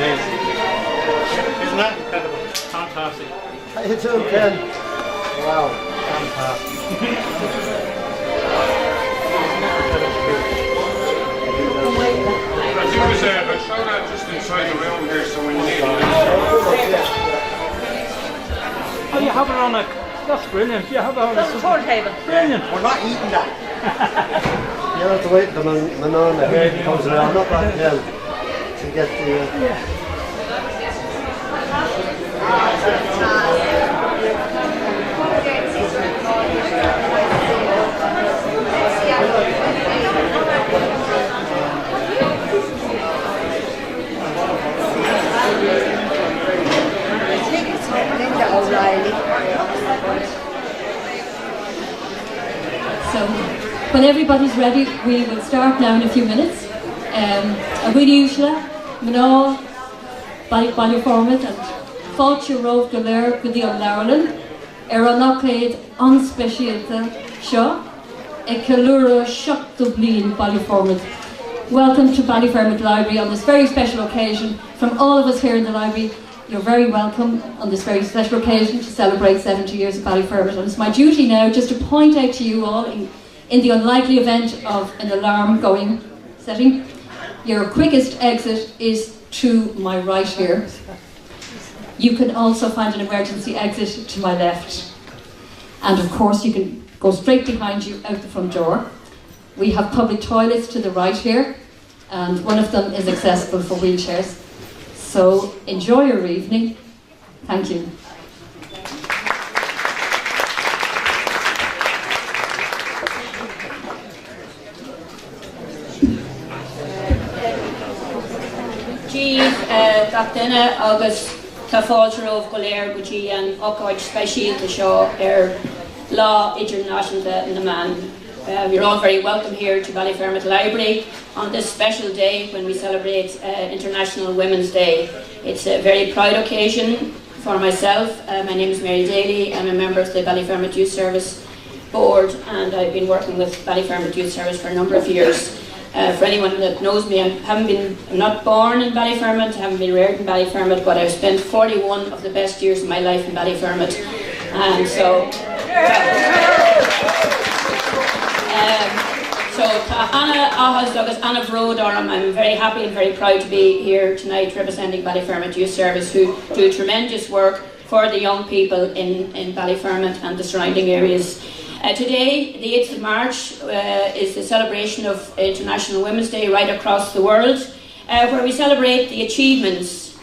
amazing. Isn't that incredible? Fantastic. How you doing, Ken? Wow, fantastic. I think there's a shout out just inside the room here, so when you need it. Oh, you have it on a... That's brilliant. You have it on a... turntable. Brilliant. We're not eating that. You have to wait until the hair comes around, not that hill, to get the... So, when everybody's ready, we will start now in a few minutes. A really usual, Mná, Ballyfermot and Fáilte Rómh go léir go dtí an Ireland an nachcéad anspecialta seo Calura Seachta Bliain Ballyfermot. Welcome to Ballyfermot Library on this very special occasion. From all of us here in the library, you're very welcome on this very special occasion to celebrate 70 years of Ballyfermot. And it's my duty now just to point out to you all, in the unlikely event of an alarm setting, your quickest exit is to my right here. You can also find an emergency exit to my left. And of course you can go straight behind you out the front door. We have public toilets to the right here, and one of them is accessible for wheelchairs. So enjoy your evening. Thank you. Gach duine agus tá fáilte rómh go léir go dtí an ócáid speisialta seo lá idirnáisiúnta na man. You're all very welcome here to Ballyfermot Library on this special day when we celebrate International Women's Day. It's a very proud occasion for myself. My name is Mary Daly. I'm a member of the Ballyfermot Youth Service Board, and I've been working with Ballyfermot Youth Service for a number of years. For anyone that knows me, I'm not born in Ballyfermot, haven't been reared in Ballyfermot, but I've spent 41 of the best years of my life in Ballyfermot. And so Anna Ahas agus Anna Vrodaram, I'm very happy and very proud to be here tonight representing Ballyfermot Youth Service, who do tremendous work for the young people in Ballyfermot and the surrounding areas. Today, the 8th of March, is the celebration of International Women's Day right across the world, where we celebrate the achievements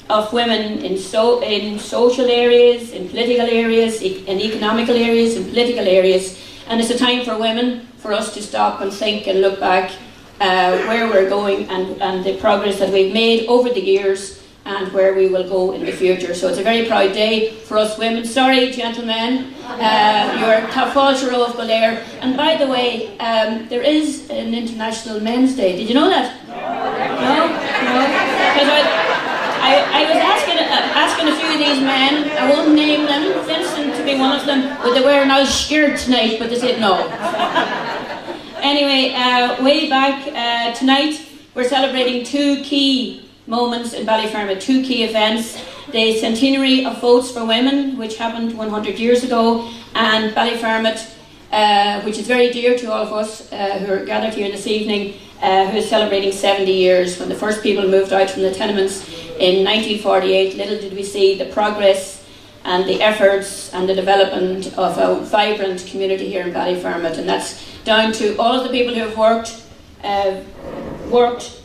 of women in social areas, in political areas, in economical areas, in political areas. And it's a time for women, for us to stop and think and look back where we're going and the progress that we've made over the years and where we will go in the future. So it's a very proud day for us women. Sorry, gentlemen, you're Tá Fáilte Rómh go léir. And by the way, there is an International Men's Day. Did you know that? No? Because I was asking a few of these men, I won't name them, Vincent to be one of them, would they wear a nice skirt tonight, but they said no. Anyway, way back tonight, we're celebrating two key moments in Ballyfermot, two key events. The centenary of Votes for Women, which happened 100 years ago, and Ballyfermot, which is very dear to all of us who are gathered here this evening, who is celebrating 70 years. When the first people moved out from the tenements in 1948, little did we see the progress and the efforts and the development of a vibrant community here in Ballyfermot, and that's down to all of the people who have worked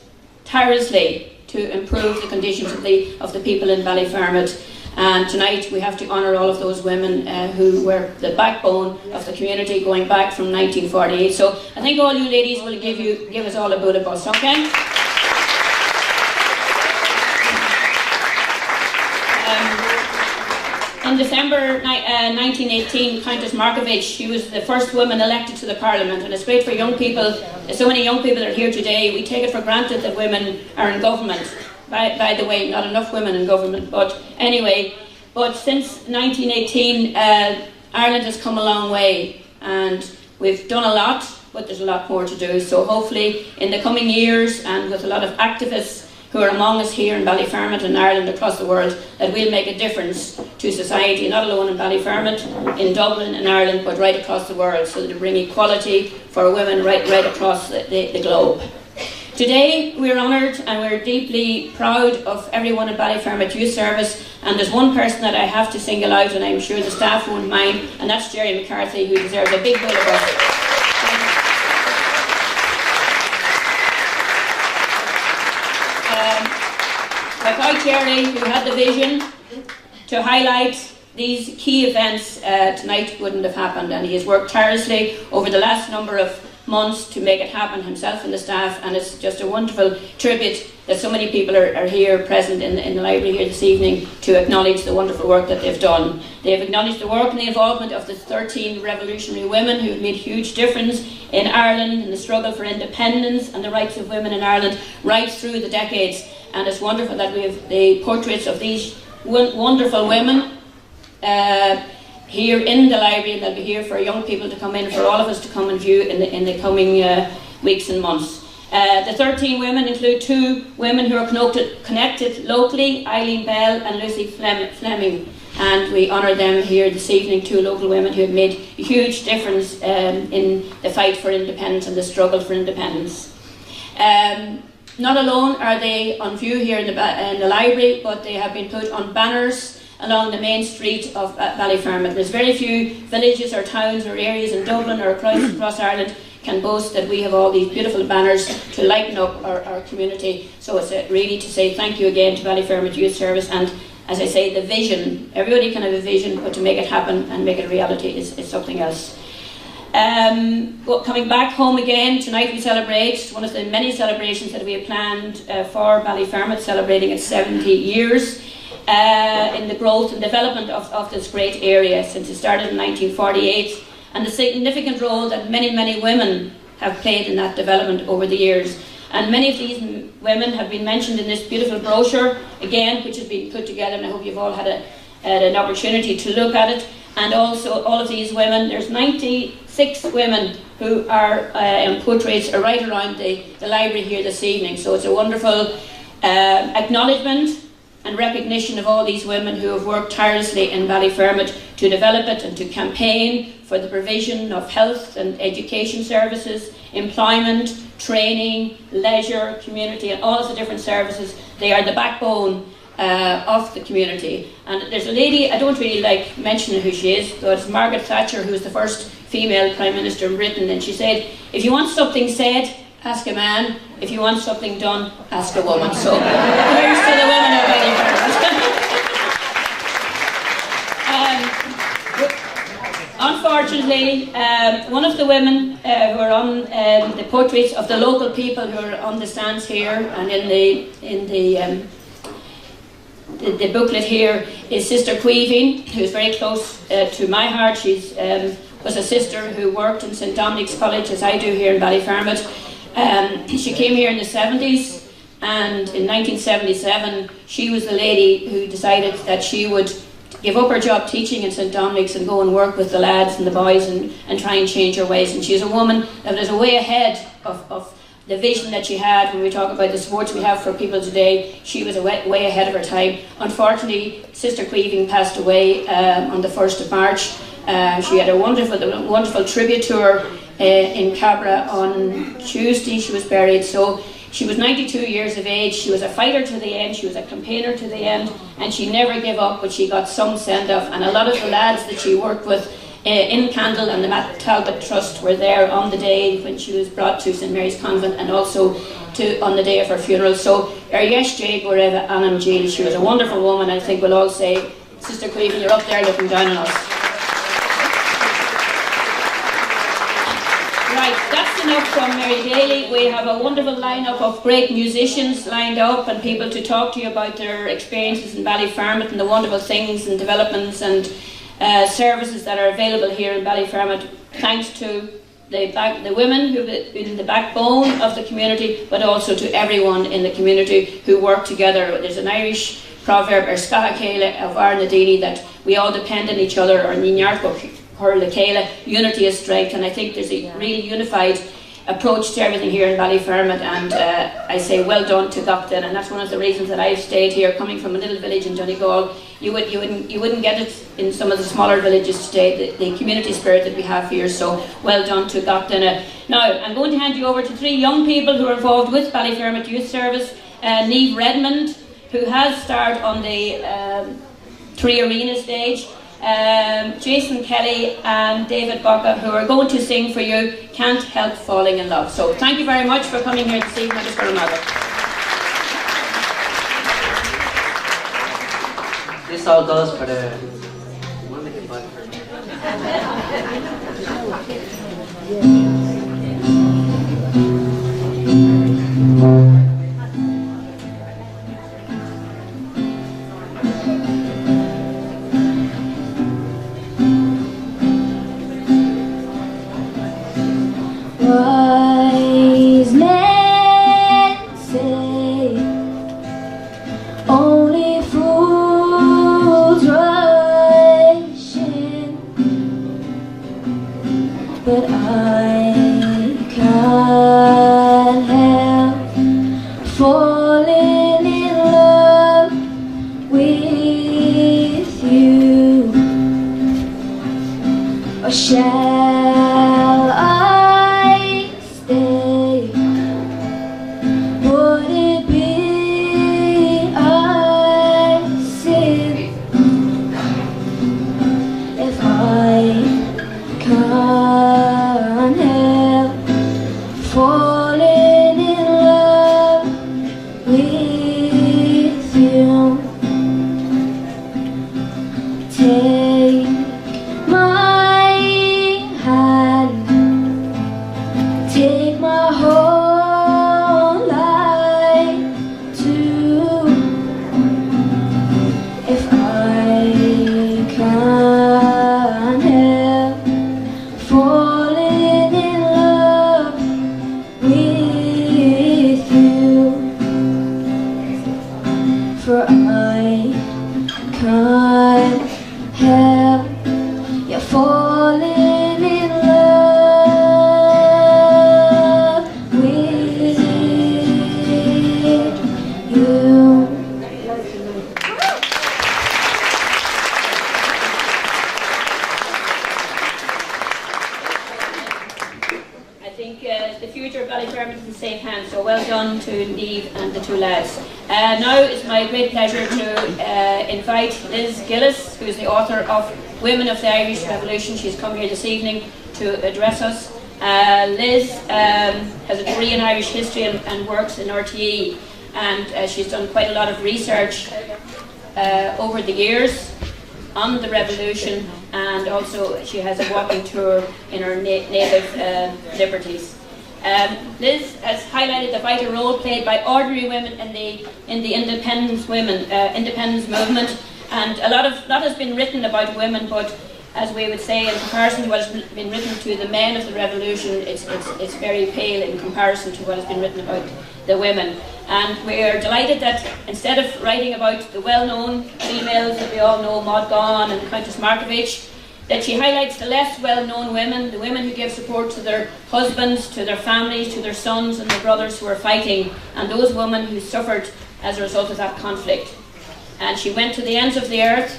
tirelessly to improve the conditions of the people in Ballyfermot. And tonight we have to honour all of those women who were the backbone of the community going back from 1948. So I think all you ladies will give us all a bit of bus, okay? In December 1918, Countess Markovich, she was the first woman elected to the Parliament, and it's great for young people. So many young people are here today. We take it for granted that women are in government. By the way, not enough women in government, but anyway. But since 1918, Ireland has come a long way, and we've done a lot, but there's a lot more to do. So hopefully in the coming years, and with a lot of activists who are among us here in Ballyfermot and Ireland across the world, that we'll make a difference to society, not alone in Ballyfermot, in Dublin and Ireland, but right across the world, so that we bring equality for women right across the globe. Today we're honoured and we're deeply proud of everyone at Ballyfermot Youth Service, and there's one person that I have to single out, and I'm sure the staff won't mind, and that's Jerry McCarthy, who deserves a big bull of applause. Without Jerry, who had the vision to highlight these key events, tonight wouldn't have happened, and he has worked tirelessly over the last number of months to make it happen, himself and the staff, and it's just a wonderful tribute that so many people are here present in the library here this evening to acknowledge the wonderful work that they've done. They've acknowledged the work and the involvement of the 13 revolutionary women who have made huge difference in Ireland in the struggle for independence and the rights of women in Ireland right through the decades. And it's wonderful that we have the portraits of these wonderful women here in the library, and they'll be here for young people to come in, for all of us to come and view in the coming weeks and months. The 13 women include 2 women who are connected locally, Eileen Bell and Lucy Fleming, and we honour them here this evening, 2 local women who have made a huge difference in the fight for independence and the struggle for independence. Not alone are they on view here in the library, but they have been put on banners along the main street of Ballyfermot. There's very few villages or towns or areas in Dublin or across Ireland can boast that we have all these beautiful banners to lighten up our community. So it's really to say thank you again to Ballyfermot Youth Service, and as I say, the vision. Everybody can have a vision, but to make it happen and make it a reality is something else. Coming back home again, tonight we celebrate one of the many celebrations that we have planned for Ballyfermot, celebrating its 70 years in the growth and development of this great area since it started in 1948, and the significant role that many women have played in that development over the years. And many of these women have been mentioned in this beautiful brochure, again, which has been put together, and I hope you've all had an opportunity to look at it. And also all of these women, there's 96 women who are portraits are right around the library here this evening. So it's a wonderful acknowledgement and recognition of all these women who have worked tirelessly in Ballyfermot to develop it and to campaign for the provision of health and education services, employment, training, leisure, community, and all of the different services. They are the backbone of the community. And there's a lady, I don't really like mentioning who she is, but it's Margaret Thatcher, who was the first female Prime Minister in Britain, and she said, if you want something said, ask a man. If you want something done, ask a woman. So here's to the women of Ballyfermot. Unfortunately, one of the women who are on the portraits of the local people who are on the stands here and in the booklet here is Sister Queeving, who's very close to my heart. She was a sister who worked in St Dominic's College, as I do here in Ballyfermot. She came here in the 70s, and in 1977 she was the lady who decided that she would give up her job teaching in St Dominic's and go and work with the lads and the boys and try and change her ways. And she's a woman that is way ahead of the vision that she had. When we talk about the supports we have for people today, she was way ahead of her time. Unfortunately, Sister Queeving passed away on the 1st of March. She had a wonderful tribute to her in Cabra on Tuesday. She was buried. So she was 92 years of age. She was a fighter to the end. She was a campaigner to the end, and she never gave up, but she got some send-off. And a lot of the lads that she worked with in Candle and the Matt Talbot Trust were there on the day when she was brought to St Mary's Convent, and also on the day of her funeral. So yes, Jay Goreva Anam Jill, she was a wonderful woman. I think we'll all say, Sister Queeving, you're up there looking down on us. Right, that's enough from Mary Daly. We have a wonderful lineup of great musicians lined up and people to talk to you about their experiences in Ballyfermot and the wonderful things and developments and services that are available here in Ballyfermot, thanks to the women who've been the backbone of the community, but also to everyone in the community who work together. There's an Irish proverb, Ar Scath Céile of Ar Nadini, that we all depend on each other, or Ninyarco Hurla Céile, unity is strength, and I think there's a really unified approach to everything here in Ballyfermot, and I say well done to Gopton, and that's one of the reasons that I've stayed here, coming from a little village in Donegal. You wouldn't get it in some of the smaller villages today, the community spirit that we have here, so well done to Gopton. Now, I'm going to hand you over to 3 young people who are involved with Ballyfermot Youth Service. Niamh Redmond, who has starred on the 3 Arena stage, Jason Kelly and David Bocca, who are going to sing for you Can't Help Falling in Love. So thank you very much for coming here this evening. This all goes for the wonderful body. Wise men say only fools rush in, but I can't help falling in love with you. Or shall I stay? Would it be a sin if I can't help falling in love with you? Take my hand, take my whole life too. If I can't help falling in love with you, for I can't help you falling in love with you. I think the future of Ballyfermot is in safe hands, so well done to Niamh and the 2 lads. Now it's my great pleasure to invite Liz Gillis, who is the author of Women of the Irish Revolution. She's come here this evening to address us. Liz has a degree in Irish history and works in RTE, and she's done quite a lot of research over the years on the revolution, and also she has a walking tour in her native liberties. Liz has highlighted the vital role played by ordinary women in the independence movement, and a lot has been written about women, but as we would say, in comparison to what has been written to the men of the revolution, it's very pale in comparison to what has been written about the women. And we're delighted that instead of writing about the well-known females that we all know, Maud Gonne and Countess Markievicz, that she highlights the less well-known women, the women who give support to their husbands, to their families, to their sons and their brothers who are fighting, and those women who suffered as a result of that conflict. And she went to the ends of the earth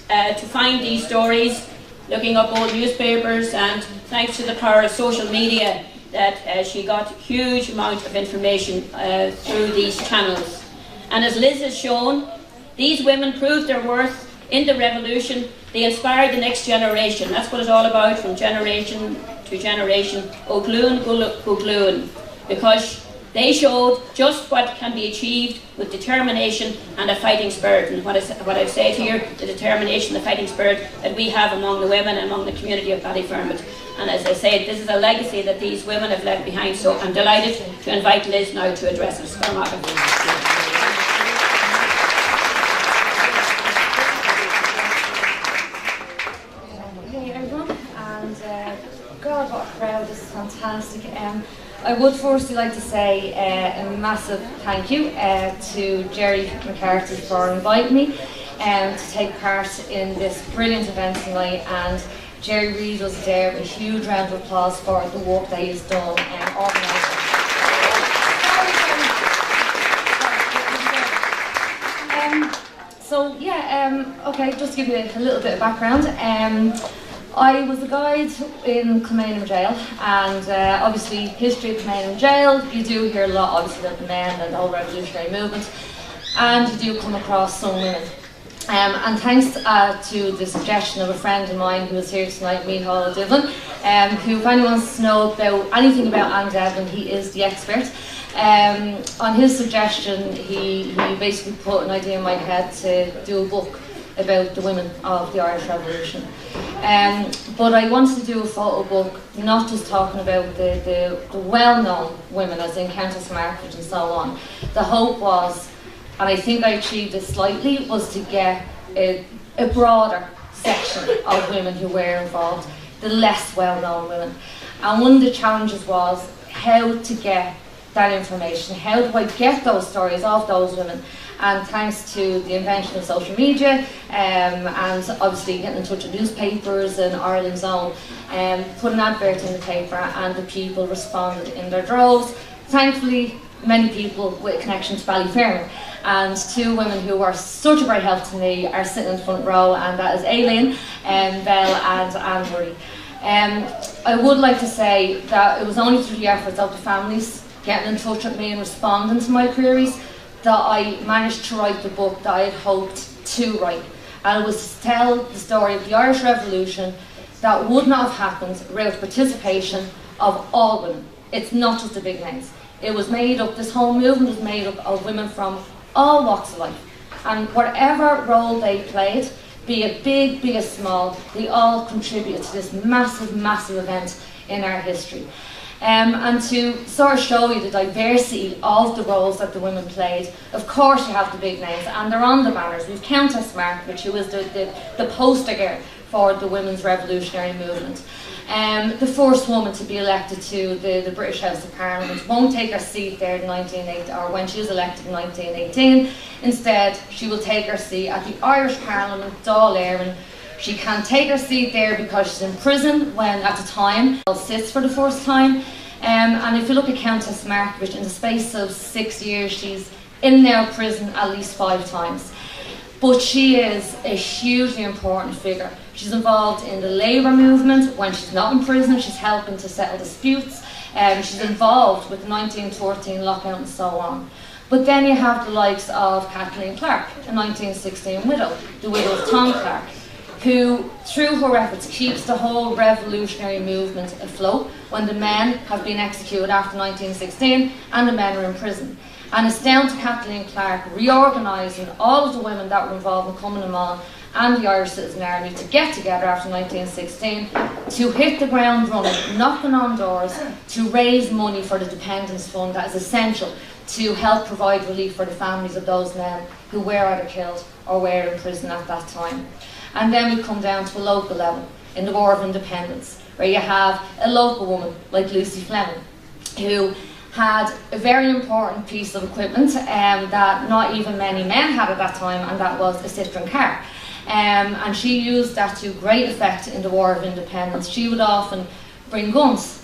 to find these stories, looking up old newspapers, and thanks to the power of social media, that she got a huge amount of information through these channels. And as Liz has shown, these women proved their worth in the revolution. They inspired the next generation. That's what it's all about, from generation to generation. O'Gloon, O'Gloon, because they showed just what can be achieved with determination and a fighting spirit. And what I've said here, the determination, the fighting spirit that we have among the women and among the community of Ballyfermot. And as I said, this is a legacy that these women have left behind. So I'm delighted to invite Liz now to address us. Hey everyone, and God, what a crowd, this is fantastic. I would firstly like to say a massive thank you to Jerry McCarthy for inviting me to take part in this brilliant event tonight, and Jerry Reid was there. A huge round of applause for the work that he's done and organising. So yeah, okay, just to give you a little bit of background. I was a guide in Kilmainham Jail, and obviously history of Kilmainham Jail, you do hear a lot obviously about the men and the whole revolutionary movement, and you do come across some women. And thanks to the suggestion of a friend of mine who was here tonight, Micheál Devlin, who, if anyone wants to know about anything about Anne Devlin, he is the expert. On his suggestion, he basically put an idea in my head to do a book about the women of the Irish Revolution. But I wanted to do a photo book, not just talking about the well-known women, as in Countess Margaret and so on. The hope was, and I think I achieved it slightly, was to get a broader section of women who were involved, the less well-known women. And one of the challenges was how to get that information. How do I get those stories of those women? And thanks to the invention of social media and obviously getting in touch with newspapers and Ireland's Own, put an advert in the paper and the people responded in their droves. Thankfully, many people with a connection to Ballyfermot, and two women who are such a great help to me are sitting in the front row, and that is Aileen, Belle and Anne-Marie. I would like to say that it was only through the efforts of the families getting in touch with me and responding to my queries that I managed to write the book that I had hoped to write. And it was to tell the story of the Irish Revolution that would not have happened without participation of all women. It's not just the big names. It was made up, this whole movement was made up of women from all walks of life. And whatever role they played, be it big, be it small, they all contributed to this massive, massive event in our history. And to sort of show you the diversity of the roles that the women played, of course you have the big names, and they're on the banners. We've Countess Margaret, who was the poster girl for the women's revolutionary movement. The first woman to be elected to the British House of Parliament won't take her seat there in 1980, or when she was elected in 1918. Instead, she will take her seat at the Irish Parliament, Dáil Éireann. She can't take her seat there because she's in prison when, at the time, she sits for the first time. And if you look at Countess Margaret, in the space of 6 years, she's in now prison at least 5 times. But she is a hugely important figure. She's involved in the labour movement. When she's not in prison, she's helping to settle disputes. She's involved with the 1913 lockout and so on. But then you have the likes of Kathleen Clark, a 1916 widow, the widow of Tom Clark, who, through her efforts, keeps the whole revolutionary movement afloat when the men have been executed after 1916 and the men are in prison. And it's down to Kathleen Clark reorganising all of the women that were involved in Cumann na mBan and the Irish Citizen Army to get together after 1916 to hit the ground running, knocking on doors, to raise money for the Dependence Fund that is essential to help provide relief for the families of those men who were either killed or were in prison at that time. And then we come down to a local level, in the War of Independence, where you have a local woman like Lucy Fleming, who had a very important piece of equipment that not even many men had at that time, and that was a Citroen car. And she used that to great effect in the War of Independence. She would often bring guns.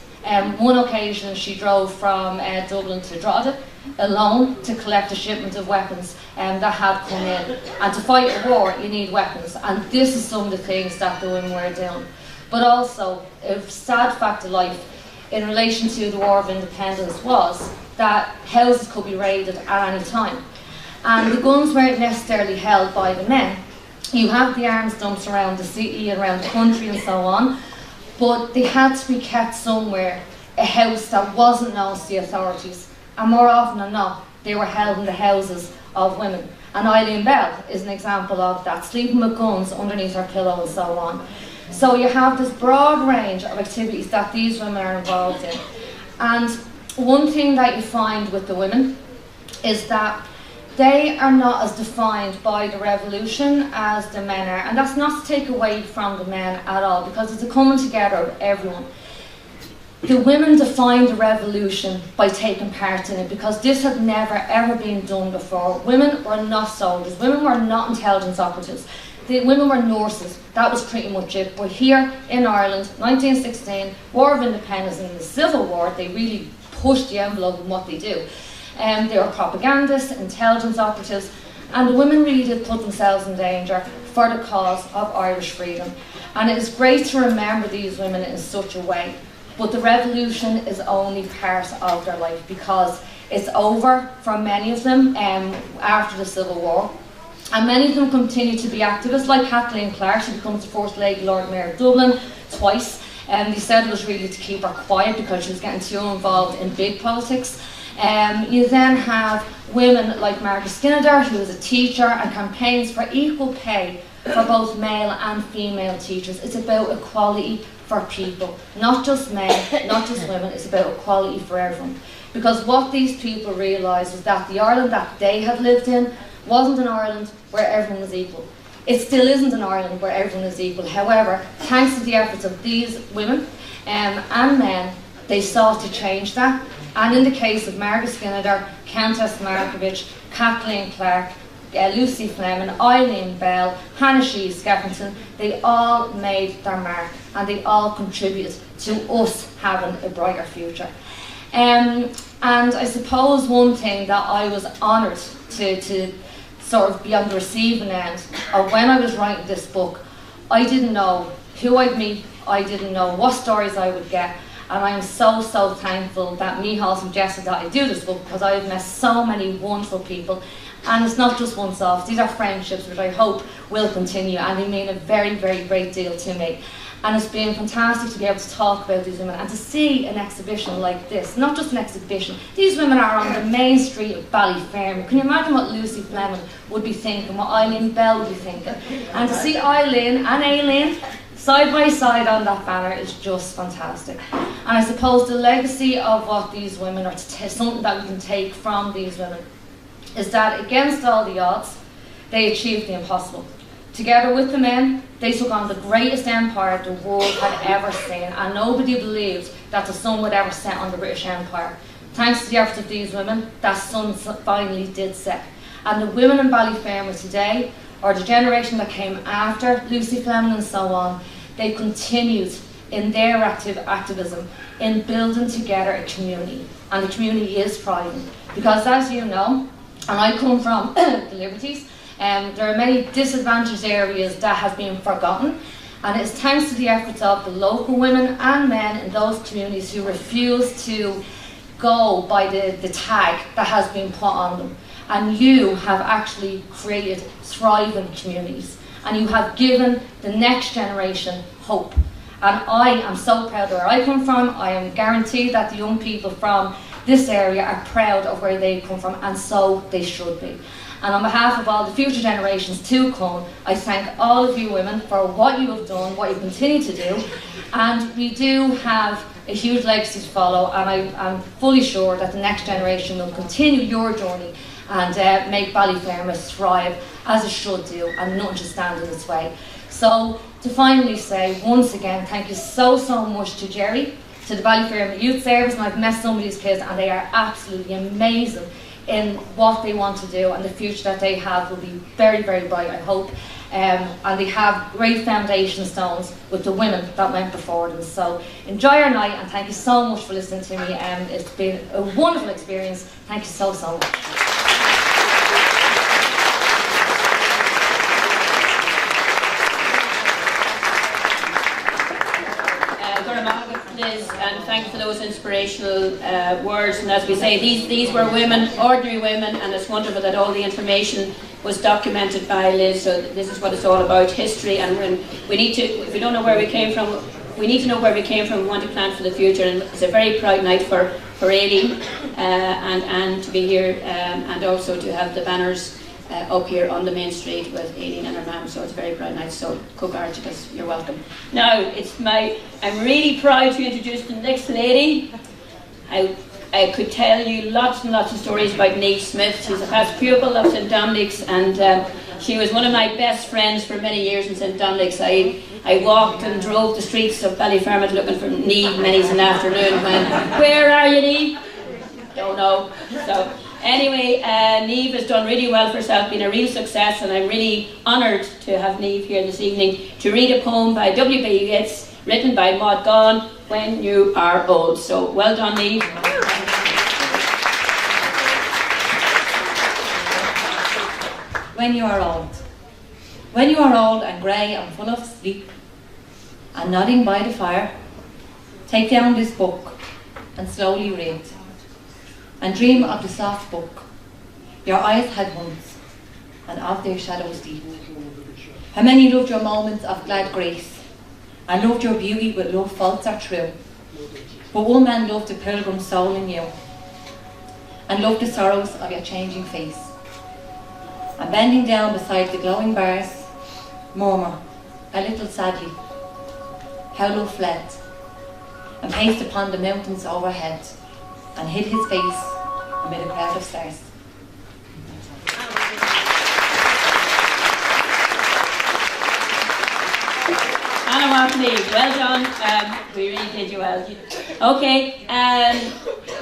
One occasion she drove from Dublin to Drogheda alone to collect a shipment of weapons that had come in. And to fight a war, you need weapons. And this is some of the things that the women were doing. But also, a sad fact of life in relation to the War of Independence was that houses could be raided at any time. And the guns weren't necessarily held by the men. You have the arms dumps around the city and around the country and so on, but they had to be kept somewhere, a house that wasn't known to the authorities. And more often than not, they were held in the houses of women. And Eileen Bell is an example of that, sleeping with guns underneath her pillow and so on. So you have this broad range of activities that these women are involved in. And one thing that you find with the women is that they are not as defined by the revolution as the men are. And that's not to take away from the men at all, because it's a coming together of everyone. The women defined the revolution by taking part in it, because this had never ever been done before. Women were not soldiers, women were not intelligence operatives. The women were nurses. That was pretty much it. But here in Ireland, 1916, War of Independence and the Civil War, they really pushed the envelope in what they do. They were propagandists, intelligence operatives, and the women really did put themselves in danger for the cause of Irish freedom. And it is great to remember these women in such a way. But the revolution is only part of their life, because it's over for many of them after the Civil War. And many of them continue to be activists, like Kathleen Clark. She becomes the First Lady Lord Mayor of Dublin twice. And they said it was really to keep her quiet because she was getting too involved in big politics. You then have women like Margaret Skinner, who was a teacher, and campaigns for equal pay for both male and female teachers. It's about equality for people, not just men, not just women. It's about equality for everyone. Because what these people realised was that the Ireland that they had lived in wasn't an Ireland where everyone was equal. It still isn't an Ireland where everyone is equal. However, thanks to the efforts of these women and men, they sought to change that. And in the case of Margaret Skinner, Countess Markovich, Kathleen Clark, Lucy Fleming, Eileen Bell, Hannah Sheehy Skeffington, they all made their mark and they all contributed to us having a brighter future. And I suppose one thing that I was honoured to sort of be on the receiving end of when I was writing this book, I didn't know who I'd meet, I didn't know what stories I would get, and I am so thankful that Micheál suggested that I do this book, because I have met so many wonderful people. And it's not just one-offs, these are friendships which I hope will continue, and they mean a very great deal to me. And it's been fantastic to be able to talk about these women and to see an exhibition like this. Not just an exhibition, these women are on the main street of Ballyfermot. Can you imagine what Lucy Fleming would be thinking, what Eileen Bell would be thinking? And to see Eileen and Aileen side by side on that banner is just fantastic. And I suppose the legacy of what these women, or something that we can take from these women, is that against all the odds, they achieved the impossible. Together with the men, they took on the greatest empire the world had ever seen, and nobody believed that the sun would ever set on the British Empire. Thanks to the efforts of these women, that sun finally did set. And the women in Ballyfermot today, or the generation that came after Lucy Fleming and so on, they continued in their activism in building together a community. And the community is thriving. Because as you know, and I come from the Liberties, there are many disadvantaged areas that have been forgotten, and it's thanks to the efforts of the local women and men in those communities who refuse to go by the tag that has been put on them. And you have actually created thriving communities, and you have given the next generation hope. And I am so proud of where I come from. I am guaranteed that the young people from this area are proud of where they come from, and so they should be. And on behalf of all the future generations to come, I thank all of you women for what you have done, what you continue to do. And we do have a huge legacy to follow, and I'm fully sure that the next generation will continue your journey and make Ballyfermot thrive as it should do, and nothing should stand in its way. So to finally say once again, thank you so much to Jerry, to the Ballyfermot Youth Service, and I've met some of these kids and they are absolutely amazing in what they want to do, and the future that they have will be very bright, I hope. And they have great foundation stones with the women that went before them. So enjoy your night, and thank you so much for listening to me. It's been a wonderful experience. Thank you so much. Liz, and thank you for those inspirational words. And as we say, these were women, ordinary women, and it's wonderful that all the information was documented by Liz. So this is what it's all about: history. And we need to, if we don't know where we came from, we need to know where we came from. We want to plan for the future, and it's a very proud night for Aileen and Anne to be here, and also to have the banners up here on the main street with Aileen and her mum. So it's a very proud night. So cook articles, you're welcome. Now I'm really proud to introduce the next lady. I could tell you lots and lots of stories about Niamh Smith. She's a past pupil of St Dominic's, and she was one of my best friends for many years in St Dominic's. I walked and drove the streets of Ballyfermot looking for Niamh many's an afternoon when, where are you, Niamh? Don't know. So Anyway, Niamh has done really well for herself, been a real success, and I'm really honoured to have Niamh here this evening to read a poem by W.B. Yeats, written by Maud Gonne, When You Are Old. So well done, Niamh. When you are old. When you are old and grey and full of sleep, and nodding by the fire, take down this book and slowly read, and dream of the soft book your eyes had once, and of their shadows deep. How many loved your moments of glad grace, and loved your beauty with love false or true, but one man loved the pilgrim soul in you, and loved the sorrows of your changing face, and bending down beside the glowing bars, murmur, a little sadly, how love fled, and paced upon the mountains overhead, and hid his face amid a crowd of stars. Anna Martini, well done. We really did you well. Okay,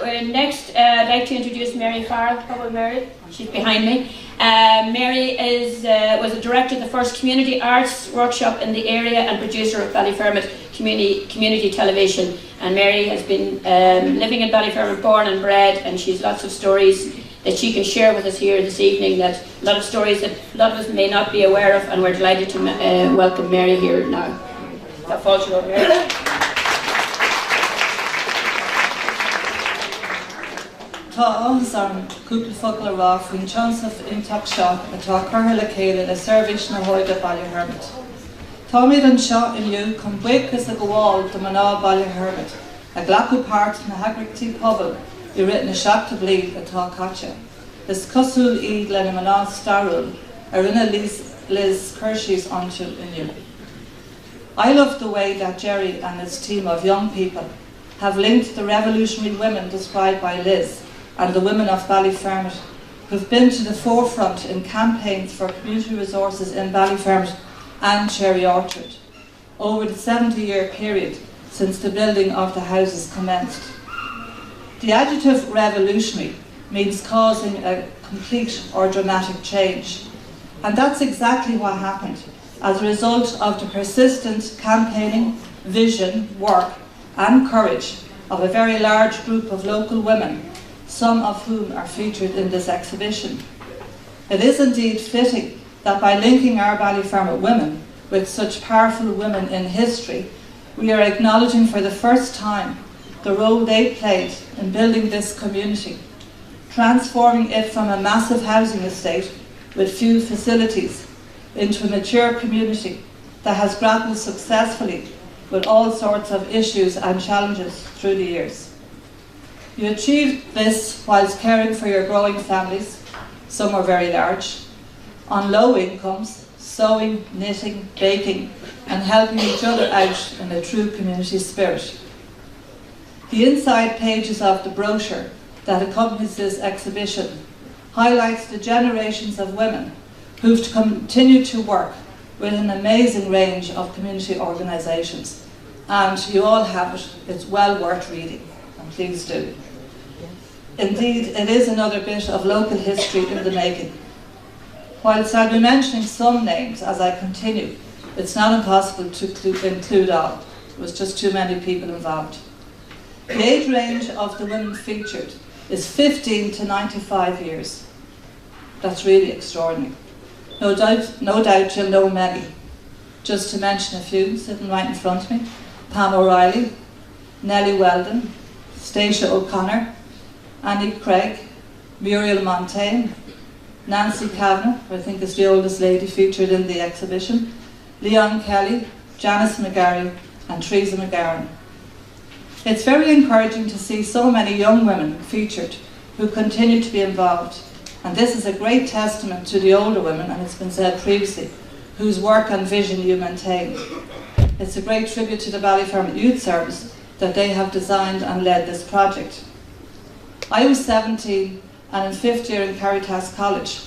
we're next, I'd like to introduce Mary Farrell. Hello, Mary. She's behind me. Mary was a director of the first community arts workshop in the area and producer of Ballyfermot community television. And Mary has been living in Ballyfermot, born and bred, and she's lots of stories that she can share with us here this evening, that a lot of stories that a lot of us may not be aware of, and we're delighted to welcome Mary here now. That falls you over here. Tá áthas an cúpla focail a rá faoin tionsaf intach seo atá curtha le céile le seirbhís na hóide Ballyfermot. Tá míad an seo inniu chun buíochas a go bháil do maná Ballyfermot, a ghlacu páirt na hagrachtaí pobal I written a seachta bliain atá caite. Is cosúil iad le na maná starúil ar rinne Liz Kirschie's ansiúil inniu. I love the way that Jerry and his team of young people have linked the revolutionary women described by Liz and the women of Ballyfermot, who've been to the forefront in campaigns for community resources in Ballyfermot and Cherry Orchard over the 70-year period since the building of the houses commenced. The adjective revolutionary means causing a complete or dramatic change, and that's exactly what happened as a result of the persistent campaigning, vision, work and courage of a very large group of local women, some of whom are featured in this exhibition. It is indeed fitting that by linking our Ballyfermot women with such powerful women in history, we are acknowledging for the first time the role they played in building this community, transforming it from a massive housing estate with few facilities into a mature community that has grappled successfully with all sorts of issues and challenges through the years. You achieved this whilst caring for your growing families, some were very large, on low incomes, sewing, knitting, baking, and helping each other out in a true community spirit. The inside pages of the brochure that accompanies this exhibition highlights the generations of women who've continued to work with an amazing range of community organisations. And you all have it, it's well worth reading, and please do. Indeed, it is another bit of local history in the making. Whilst I'll be mentioning some names as I continue, it's not impossible to include all. There was just too many people involved. The age range of the women featured is 15 to 95 years. That's really extraordinary. No doubt you'll know many. Just to mention a few sitting right in front of me: Pam O'Reilly, Nellie Weldon, Stacia O'Connor, Annie Craig, Muriel Montaigne, Nancy Kavanagh, who I think is the oldest lady featured in the exhibition, Leon Kelly, Janice McGarry and Teresa McGarren. It's very encouraging to see so many young women featured who continue to be involved. And this is a great testament to the older women, and it's been said previously, whose work and vision you maintain. It's a great tribute to the Ballyfermot Youth Service that they have designed and led this project. I was 17 and in 5th year in Caritas College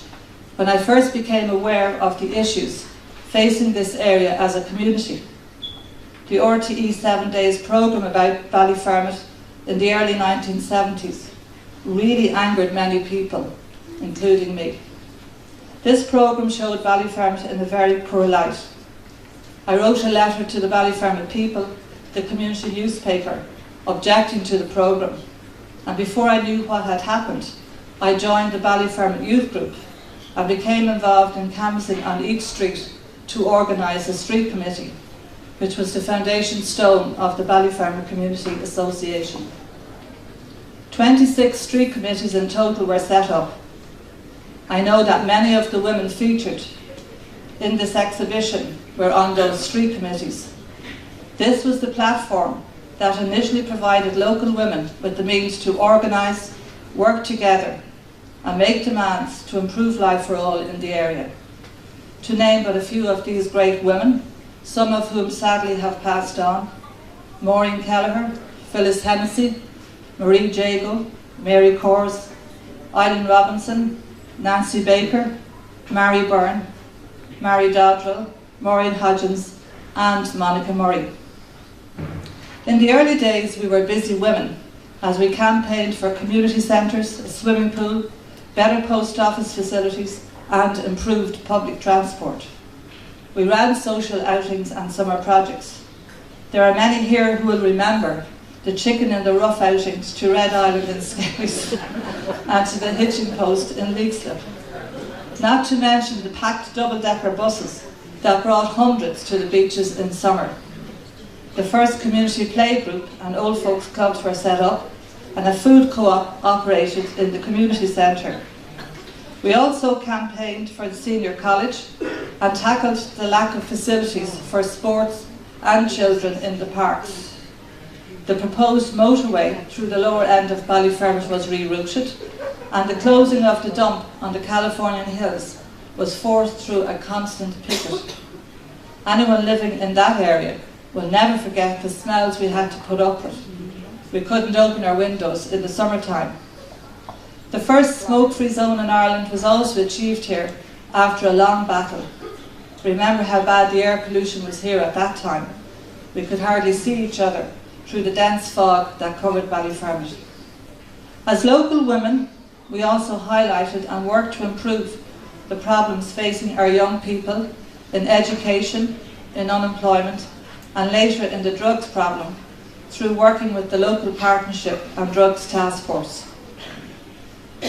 when I first became aware of the issues facing this area as a community. The RTE 7 Days programme about Ballyfermot in the early 1970s really angered many people, including me. This programme showed Ballyfermot in a very poor light. I wrote a letter to the Ballyfermot people, the community newspaper, objecting to the programme, and before I knew what had happened, I joined the Ballyfermot youth group and became involved in canvassing on each street to organise a street committee, which was the foundation stone of the Ballyfermot Community Association. 26 street committees in total were set up. I know that many of the women featured in this exhibition were on those street committees. This was the platform that initially provided local women with the means to organise, work together and make demands to improve life for all in the area. To name but a few of these great women, some of whom sadly have passed on: Maureen Kelleher, Phyllis Hennessy, Marie Jago, Mary Coors, Eileen Robinson, Nancy Baker, Mary Byrne, Mary Dodrell, Maureen Hodgins and Monica Murray. In the early days we were busy women as we campaigned for community centres, a swimming pool, better post office facilities and improved public transport. We ran social outings and summer projects. There are many here who will remember the chicken in the rough outings to Red Island in Scaries and to the hitching post in Leixlip. Not to mention the packed double-decker buses that brought hundreds to the beaches in summer. The first community play group and old folks clubs were set up and a food co-op operated in the community centre. We also campaigned for the senior college and tackled the lack of facilities for sports and children in the parks. The proposed motorway through the lower end of Ballyfermot was rerouted and the closing of the dump on the Californian hills was forced through a constant picket. Anyone living in that area will never forget the smells we had to put up with. We couldn't open our windows in the summertime. The first smoke-free zone in Ireland was also achieved here after a long battle. Remember how bad the air pollution was here at that time. We could hardly see each other through the dense fog that covered Ballyfermot. As local women, we also highlighted and worked to improve the problems facing our young people in education, in unemployment, and later in the drugs problem through working with the local partnership and drugs task force.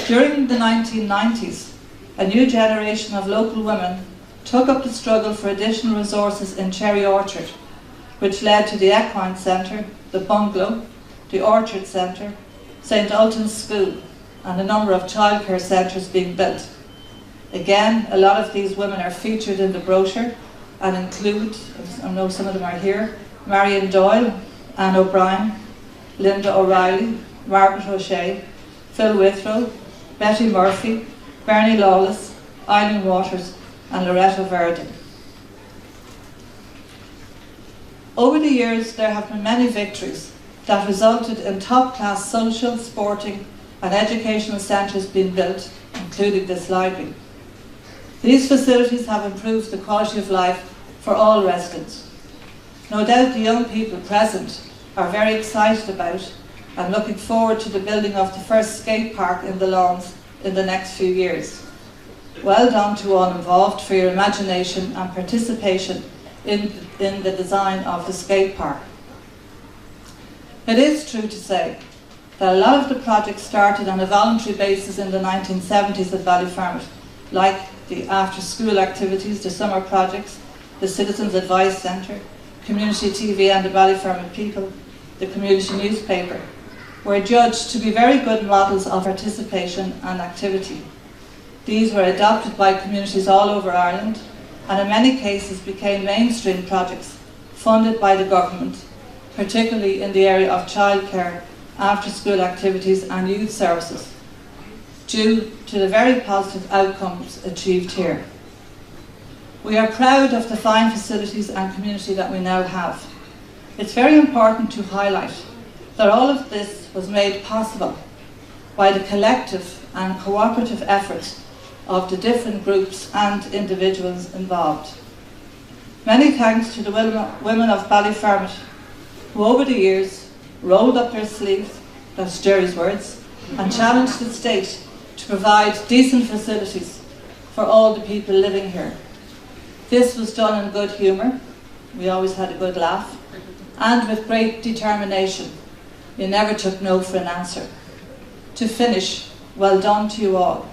During the 1990s, a new generation of local women took up the struggle for additional resources in Cherry Orchard, which led to the Equine Centre, the Bungalow, the Orchard Centre, St Ultan's School, and a number of childcare centres being built. Again, a lot of these women are featured in the brochure and include, I know some of them are here, Marion Doyle, Anne O'Brien, Linda O'Reilly, Margaret O'Shea, Phil Withrow, Betty Murphy, Bernie Lawless, Eileen Waters and Loretta Verdon. Over the years there have been many victories that resulted in top-class social, sporting and educational centres being built, including this library. These facilities have improved the quality of life for all residents. No doubt the young people present are very excited about and looking forward to the building of the first skate park in the lawns in the next few years. Well done to all involved for your imagination and participation in the design of the skate park. It is true to say that a lot of the projects started on a voluntary basis in the 1970s at Ballyfermot, like the after-school activities, the summer projects, the Citizens Advice Centre, Community TV and the Ballyfermot People, the community newspaper, were judged to be very good models of participation and activity. These were adopted by communities all over Ireland and in many cases became mainstream projects funded by the government, particularly in the area of childcare, after-school activities and youth services, due to the very positive outcomes achieved here. We are proud of the fine facilities and community that we now have. It's very important to highlight that all of this was made possible by the collective and cooperative efforts of the different groups and individuals involved. Many thanks to the women of Ballyfermot who over the years rolled up their sleeves, that's Jerry's words, and challenged the state to provide decent facilities for all the people living here. This was done in good humour, we always had a good laugh, and with great determination. You never took no for an answer. To finish, well done to you all.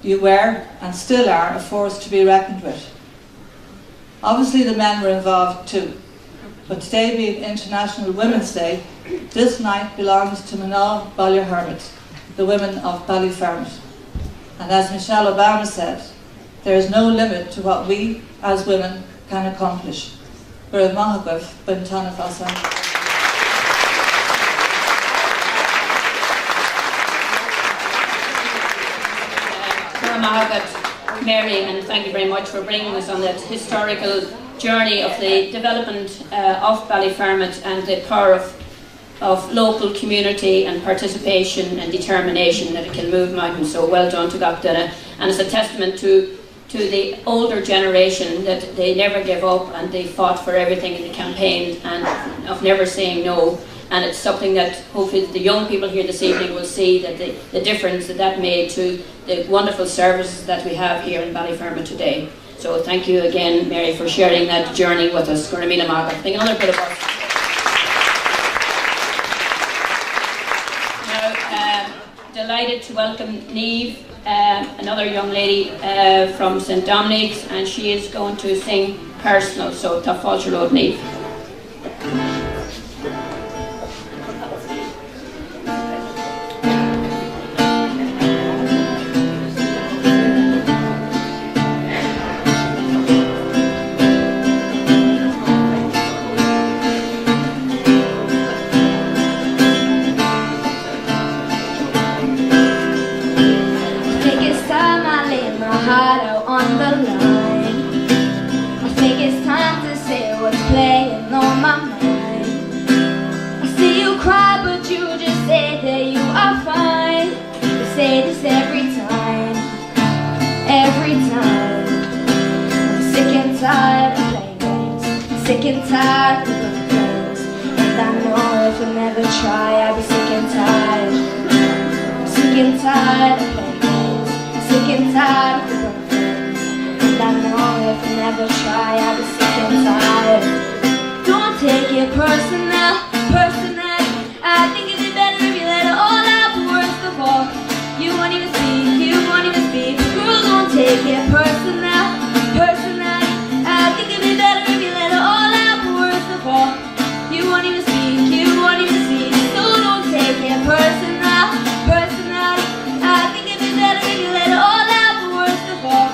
You were, and still are, a force to be reckoned with. Obviously the men were involved too, but today being International Women's Day, this night belongs to Mná Ballyfermot, the women of Ballyfermot. And as Michelle Obama said, there is no limit to what we, as women, can accomplish. We're mahagwef, bintana fasa. Mary, and thank you very much for bringing us on that historical journey of the development of Ballyfermot and the power of local community and participation and determination that it can move mountains. So well done to Gapdana, and it's a testament to the older generation that they never gave up and they fought for everything in the campaign and of never saying no. And it's something that hopefully the young people here this evening will see, that the difference that made to the wonderful services that we have here in Ballyfermot today. So thank you again, Mary, for sharing that journey with us. Goramila Maga. I think another bit of us. Now, delighted to welcome Niamh, another young lady from St Dominic's, and she is going to sing Personal. So Ta Fáilte Road, Niamh. Sick and tired of the things, and I know if I never try, I'll be sick and tired. Sick and tired of playing games, sick and tired of the things, and I know if I never try, I'll be sick and tired. Don't take it personal, personal. I think it'd be better if you let it all out. But worst of all, you won't even speak, you won't even speak. Girl, don't take it personal, personal. I think it'd be better if you let it all out. But worst of all, you won't even speak, you won't even speak. So don't take it personal, personal. I think it'd be better if you let it all out. But worst of all,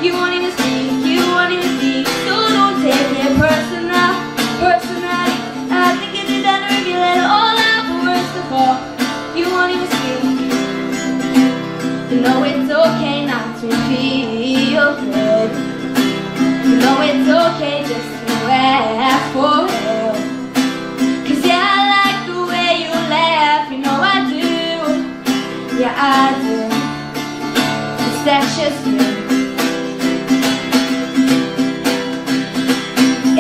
you won't even speak, you won't even speak. So don't take it personal, personal. I think it'd be better if you let it all out. But worst of all, you won't even speak. You know it's okay not to feel good. You know it's okay just to ask for help. 'Cause yeah, I like the way you laugh, you know I do. Yeah, I do. 'Cause that's just you.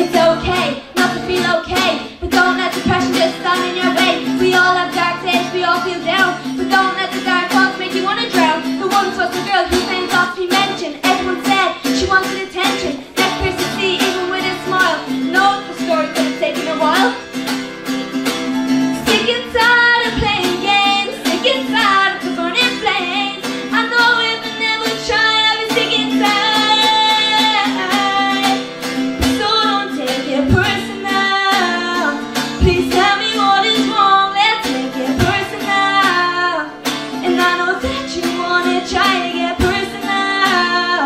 It's okay not to feel okay, but don't let depression just stand in your way. We all have dark days, we all feel down, but don't let the dark thoughts make you wanna drown. The once was a girl whose name's off to be mentioned. Everyone said she wanted attention. That person see even with a smile. No, the story could have taken a while. Sick and tired of playing games, sick and tired of the burning flames. I know if I never try, I'll be sick and tired. So don't take it personal. Please tell me what is wrong, let's make it personal. And I know that you wanna try to get personal.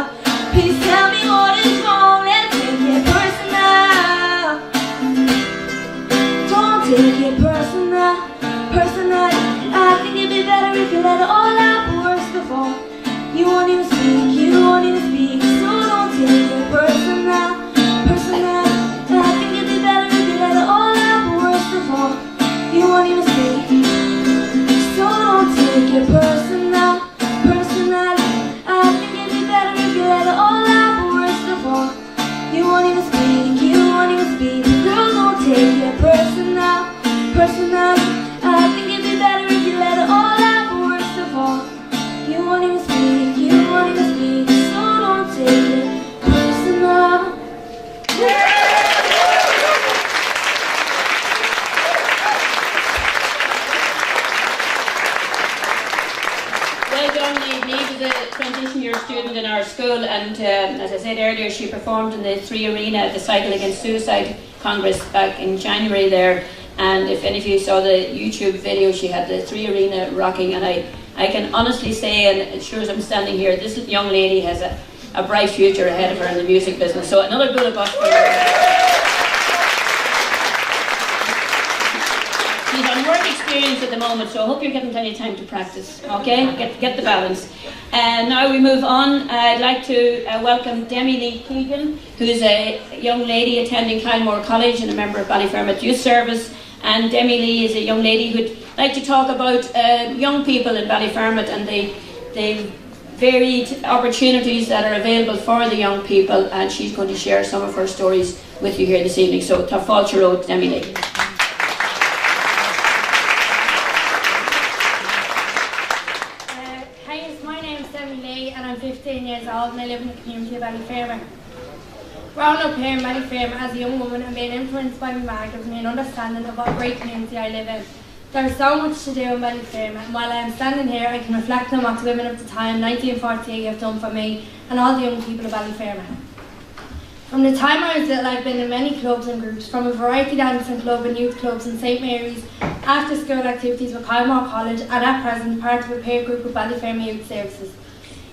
Please tell me what is wrong, let's make it personal. Don't take it personal, personal. I think it'd be better if you let it all out. But worst of all, you won't even speak, you won't even speak. So don't take it personal, personal. I think it'd be better if you let it all out. But worst of all, you won't even speak. So don't take it personal, personal. I think it'd be better if you let it all out. But worst of all, you won't even speak, you won't even speak. Girl, don't take it personal, personal. I think it'd be better if you let it all out. But worst said earlier, she performed in the 3 Arena at the Cycle Against Suicide Congress back in January there. And if any of you saw the YouTube video, she had the 3 Arena rocking. And I can honestly say, and as sure as I'm standing here, this young lady has a bright future ahead of her in the music business. So another good of us for her. She's on work experience at the moment, so I hope you're getting plenty of time to practice, okay? Get the balance. And now we move on. I'd like to welcome Demi Lee Keegan, who is a young lady attending Kylemore College and a member of Ballyfermot Youth Service. And Demi Lee is a young lady who'd like to talk about young people in Ballyfermot and the varied opportunities that are available for the young people, and she's going to share some of her stories with you here this evening. So, ta fáilte ród, Demi Lee. I'm 15 years old and I live in the community of Ballyfermot. Growing up here in Ballyfermot as a young woman and being influenced by my mother gives me an understanding of what a great community I live in. There's so much to do in Ballyfermot, and while I am standing here I can reflect on what the women of the time, 1948, have done for me and all the young people of Ballyfermot. From the time I was little, I've been in many clubs and groups, from a variety dancing club and youth clubs in St Mary's, after school activities with Kylemore College, and at present part of a peer group with Ballyfermot Youth Services.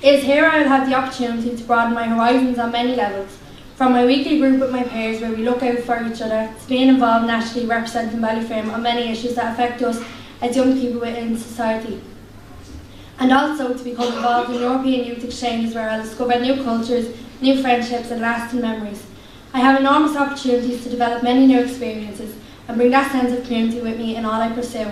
It is here I will have the opportunity to broaden my horizons on many levels, from my weekly group with my peers where we look out for each other, to being involved nationally representing Ballyfermot on many issues that affect us as young people within society. And also to become involved in European youth exchanges where I'll discover new cultures, new friendships and lasting memories. I have enormous opportunities to develop many new experiences and bring that sense of community with me in all I pursue.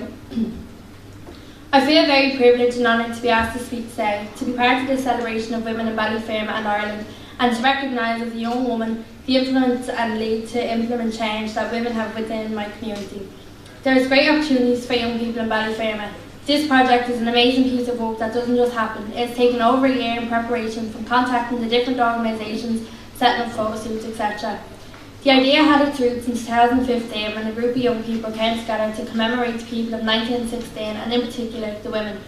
I feel very privileged and honoured to be asked to speak today, to be part of this celebration of women in Ballyfermot and Ireland, and to recognise as a young woman the influence and lead to implement change that women have within my community. There is great opportunities for young people in Ballyfermot. This project is an amazing piece of work that doesn't just happen. It's taken over a year in preparation, from contacting the different organisations, setting up photo shoots, etc. The idea had its roots in 2015 when a group of young people came together to commemorate the people of 1916 and in particular the women.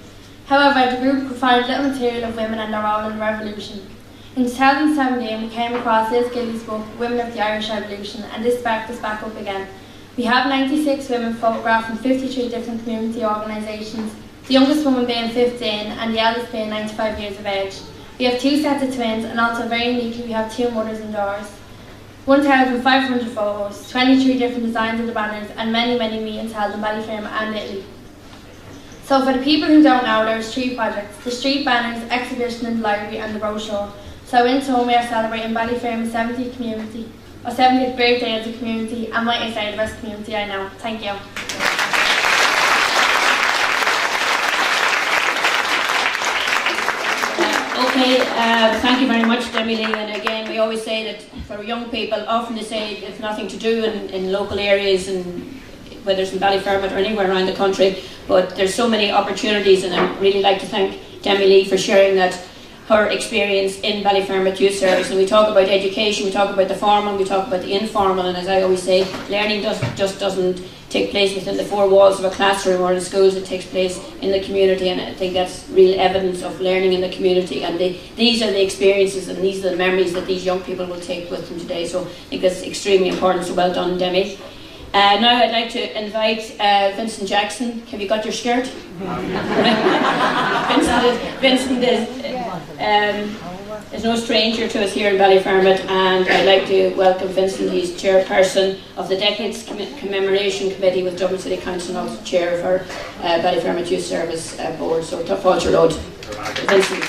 However, the group could find little material of women and their role in the revolution. In 2017 we came across Liz Gillies' book Women of the Irish Revolution, and this sparked us back up again. We have 96 women photographed from 53 different community organisations, the youngest woman being 15 and the eldest being 95 years of age. We have 2 sets of twins, and also very uniquely we have 2 mothers and daughters. 1,500 photos, 23 different designs of the banners, and many, many meetings held in Ballyfermot and Italy. So for the people who don't know, there's 3 projects: the street banners, exhibition in the library and the brochure. So in sum we are celebrating Ballyfermot's 70th community, or 70th birthday as a community, and might I say the best community I know. Thank you. Okay, thank you very much, Demi Lee. And again, we always say that for young people, often they say there's nothing to do in local areas, and whether it's in Ballyfermot or anywhere around the country, but there's so many opportunities, and I'd really like to thank Demi Lee for sharing her experience in Ballyfermot Youth Service. And we talk about education, we talk about the formal, we talk about the informal, and as I always say, learning just doesn't take place within the 4 walls of a classroom or in schools. It takes place in the community, and I think that's real evidence of learning in the community. And these are the experiences and these are the memories that these young people will take with them today. So I think that's extremely important. So well done, Demi. Now I'd like to invite Vincent Jackson. Have you got your skirt? Vincent is no stranger to us here in Ballyfermot, and I'd like to welcome Vincent. He's chairperson of the Decades Commemoration Committee with Dublin City Council, and also chair of our Ballyfermot Youth Service Board. So ta fáilte ród, Vincent.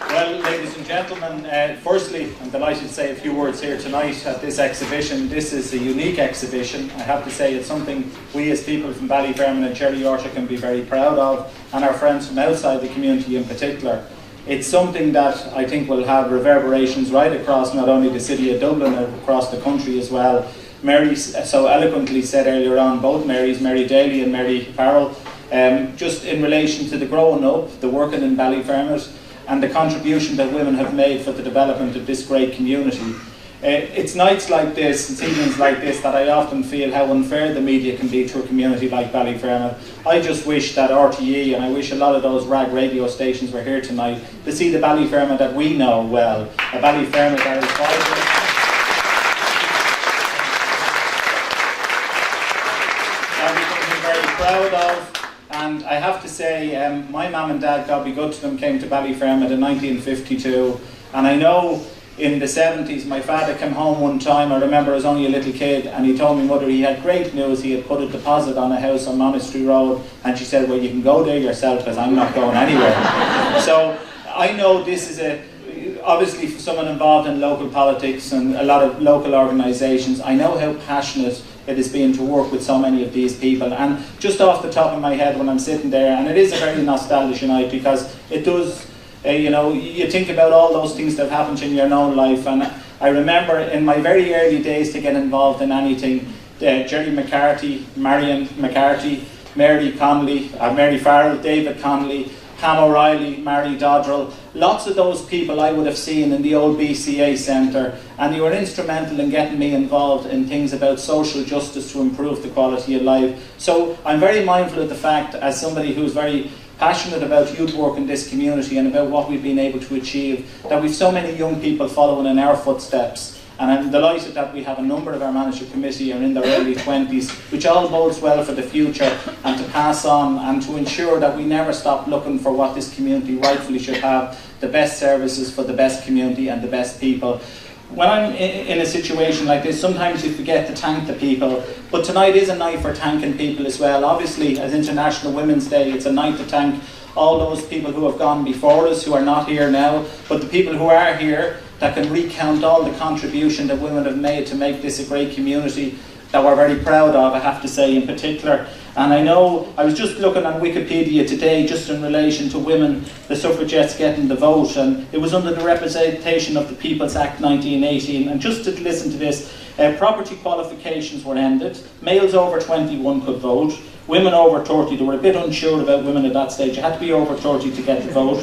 Well, ladies and gentlemen, firstly, I'm delighted to say a few words here tonight at this exhibition. This is a unique exhibition. I have to say it's something we as people from Ballyfermot and Cherry Yorkshire can be very proud of, and our friends from outside the community in particular. It's something that I think will have reverberations right across not only the city of Dublin, but across the country as well. Mary so eloquently said earlier on, both Marys, Mary Daly and Mary Farrell, just in relation to the growing up, the working in Ballyfermot, and the contribution that women have made for the development of this great community. It's nights like this, it's evenings like this, that I often feel how unfair the media can be to a community like Ballyfermot. I just wish that RTE, and I wish a lot of those rag radio stations were here tonight to see the Ballyfermot that we know well, a Ballyfermot that is vibrant, that we're very proud of. And I have to say, my mum and dad, God be good to them, came to Ballyfermot in 1952, and I know in the 70s, my father came home one time, I remember I was only a little kid, and he told me mother he had great news, he had put a deposit on a house on Monastery Road, and she said, well, you can go there yourself because I'm not going anywhere. So I know this is obviously for someone involved in local politics and a lot of local organisations, I know how passionate it has been to work with so many of these people. And just off the top of my head when I'm sitting there, and it is a very nostalgic night because it does, you know, you think about all those things that have happened in your own life. And I remember in my very early days to get involved in anything, Jerry McCarthy, Marion McCarthy, Mary Connolly, Mary Farrell, David Connolly, Pam O'Reilly, Mary Dodrell, lots of those people I would have seen in the old BCA Centre, and they were instrumental in getting me involved in things about social justice to improve the quality of life. So I'm very mindful of the fact, as somebody who's very passionate about youth work in this community and about what we've been able to achieve, that we've so many young people following in our footsteps. And I'm delighted that we have a number of our manager committee are in their early 20s, which all bodes well for the future and to pass on and to ensure that we never stop looking for what this community rightfully should have, the best services for the best community and the best people. When I'm in a situation like this, sometimes you forget to thank the people, but tonight is a night for thanking people as well. Obviously, as International Women's Day, it's a night to thank all those people who have gone before us, who are not here now, but the people who are here that can recount all the contribution that women have made to make this a great community that we're very proud of, I have to say in particular. And I know, I was just looking on Wikipedia today just in relation to women, the suffragettes getting the vote, and it was under the Representation of the People's Act 1918, and just to listen to this, property qualifications were ended, males over 21 could vote, women over 30, they were a bit unsure about women at that stage, you had to be over 30 to get the vote,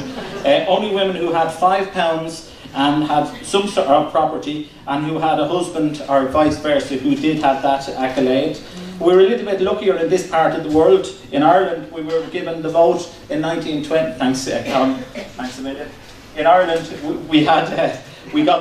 only women who had £5 and had some sort of property and who had a husband or vice versa who did have that accolade. We were a little bit luckier in this part of the world. In Ireland we were given the vote in 1920. Thanks Colin. Thanks a million. In Ireland we got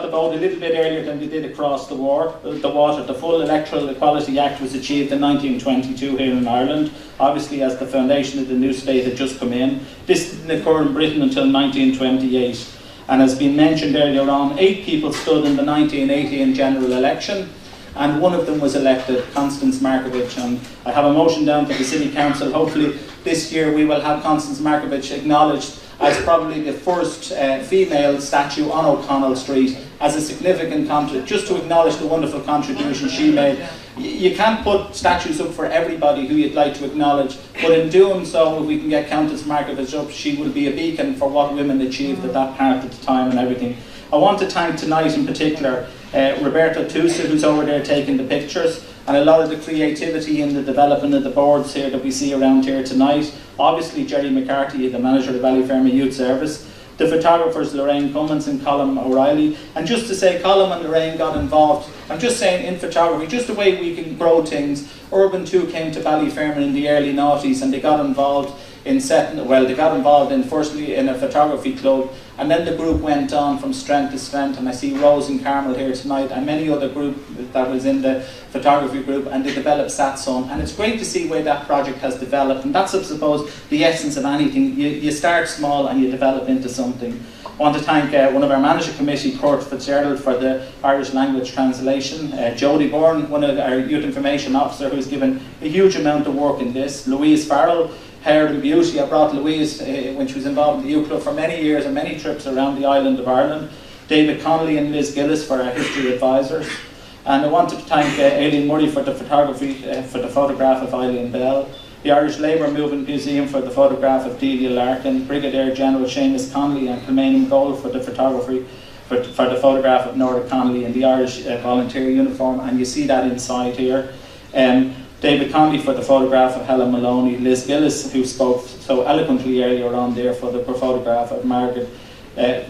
the vote a little bit earlier than we did across the water. The full Electoral Equality Act was achieved in 1922 here in Ireland, obviously as the foundation of the new state had just come in. This didn't occur in Britain until 1928. And as been mentioned earlier on, 8 people stood in the 1918 general election, and one of them was elected, Constance Markovich. And I have a motion down to the City Council. Hopefully this year we will have Constance Markovich acknowledged as probably the first female statue on O'Connell Street as a significant contribution, just to acknowledge the wonderful contribution she made. You can't put statues up for everybody who you'd like to acknowledge, but in doing so, if we can get Countess Markovich up, she will be a beacon for what women achieved at that part at the time and everything. I want to thank tonight in particular Roberta Tusa, who's over there taking the pictures, and a lot of the creativity in the development of the boards here that we see around here tonight. Obviously Jerry McCarthy, the manager of the Ballyfermot Youth Service, the photographers Lorraine Cummins and Colin O'Reilly. And just to say, Colin and Lorraine got involved, I'm just saying in photography, just the way we can grow things. Urban 2 came to Ballyfermot in the early noughties and they got involved in firstly in a photography club, and then the group went on from strength to strength, and I see Rose and Carmel here tonight and many other group that was in the photography group, and they developed Satsum, and it's great to see where that project has developed, and that's I suppose the essence of anything. You start small and you develop into something. I want to thank one of our manager committee, Kurt Fitzgerald, for the Irish language translation, Jodie Bourne, one of our youth information officer, who's given a huge amount of work in this, Louise Farrell, Hair and Beauty. I brought Louise when she was involved in the youth club for many years and many trips around the island of Ireland. David Connolly and Liz Gillis for our history advisors. And I wanted to thank Aileen Murray for the photography, for the photograph of Eileen Bell. The Irish Labour Movement Museum for the photograph of Delia Larkin. Brigadier General Seamus Connolly and Kilmainham Gold for the photography, for the photograph of Nora Connolly in the Irish volunteer uniform. And you see that inside here. David Connolly for the photograph of Helen Maloney, Liz Gillis, who spoke so eloquently earlier on there, for the photograph of Margaret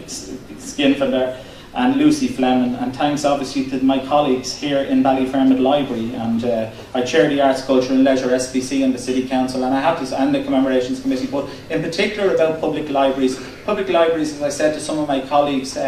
Skinford there. and Lucy Fleming, and thanks obviously to my colleagues here in Ballyfermot Library, and I chair the Arts, Culture and Leisure SPC and the City Council, and I have to, and the Commemorations Committee, but in particular about public libraries. Public libraries, as I said to some of my colleagues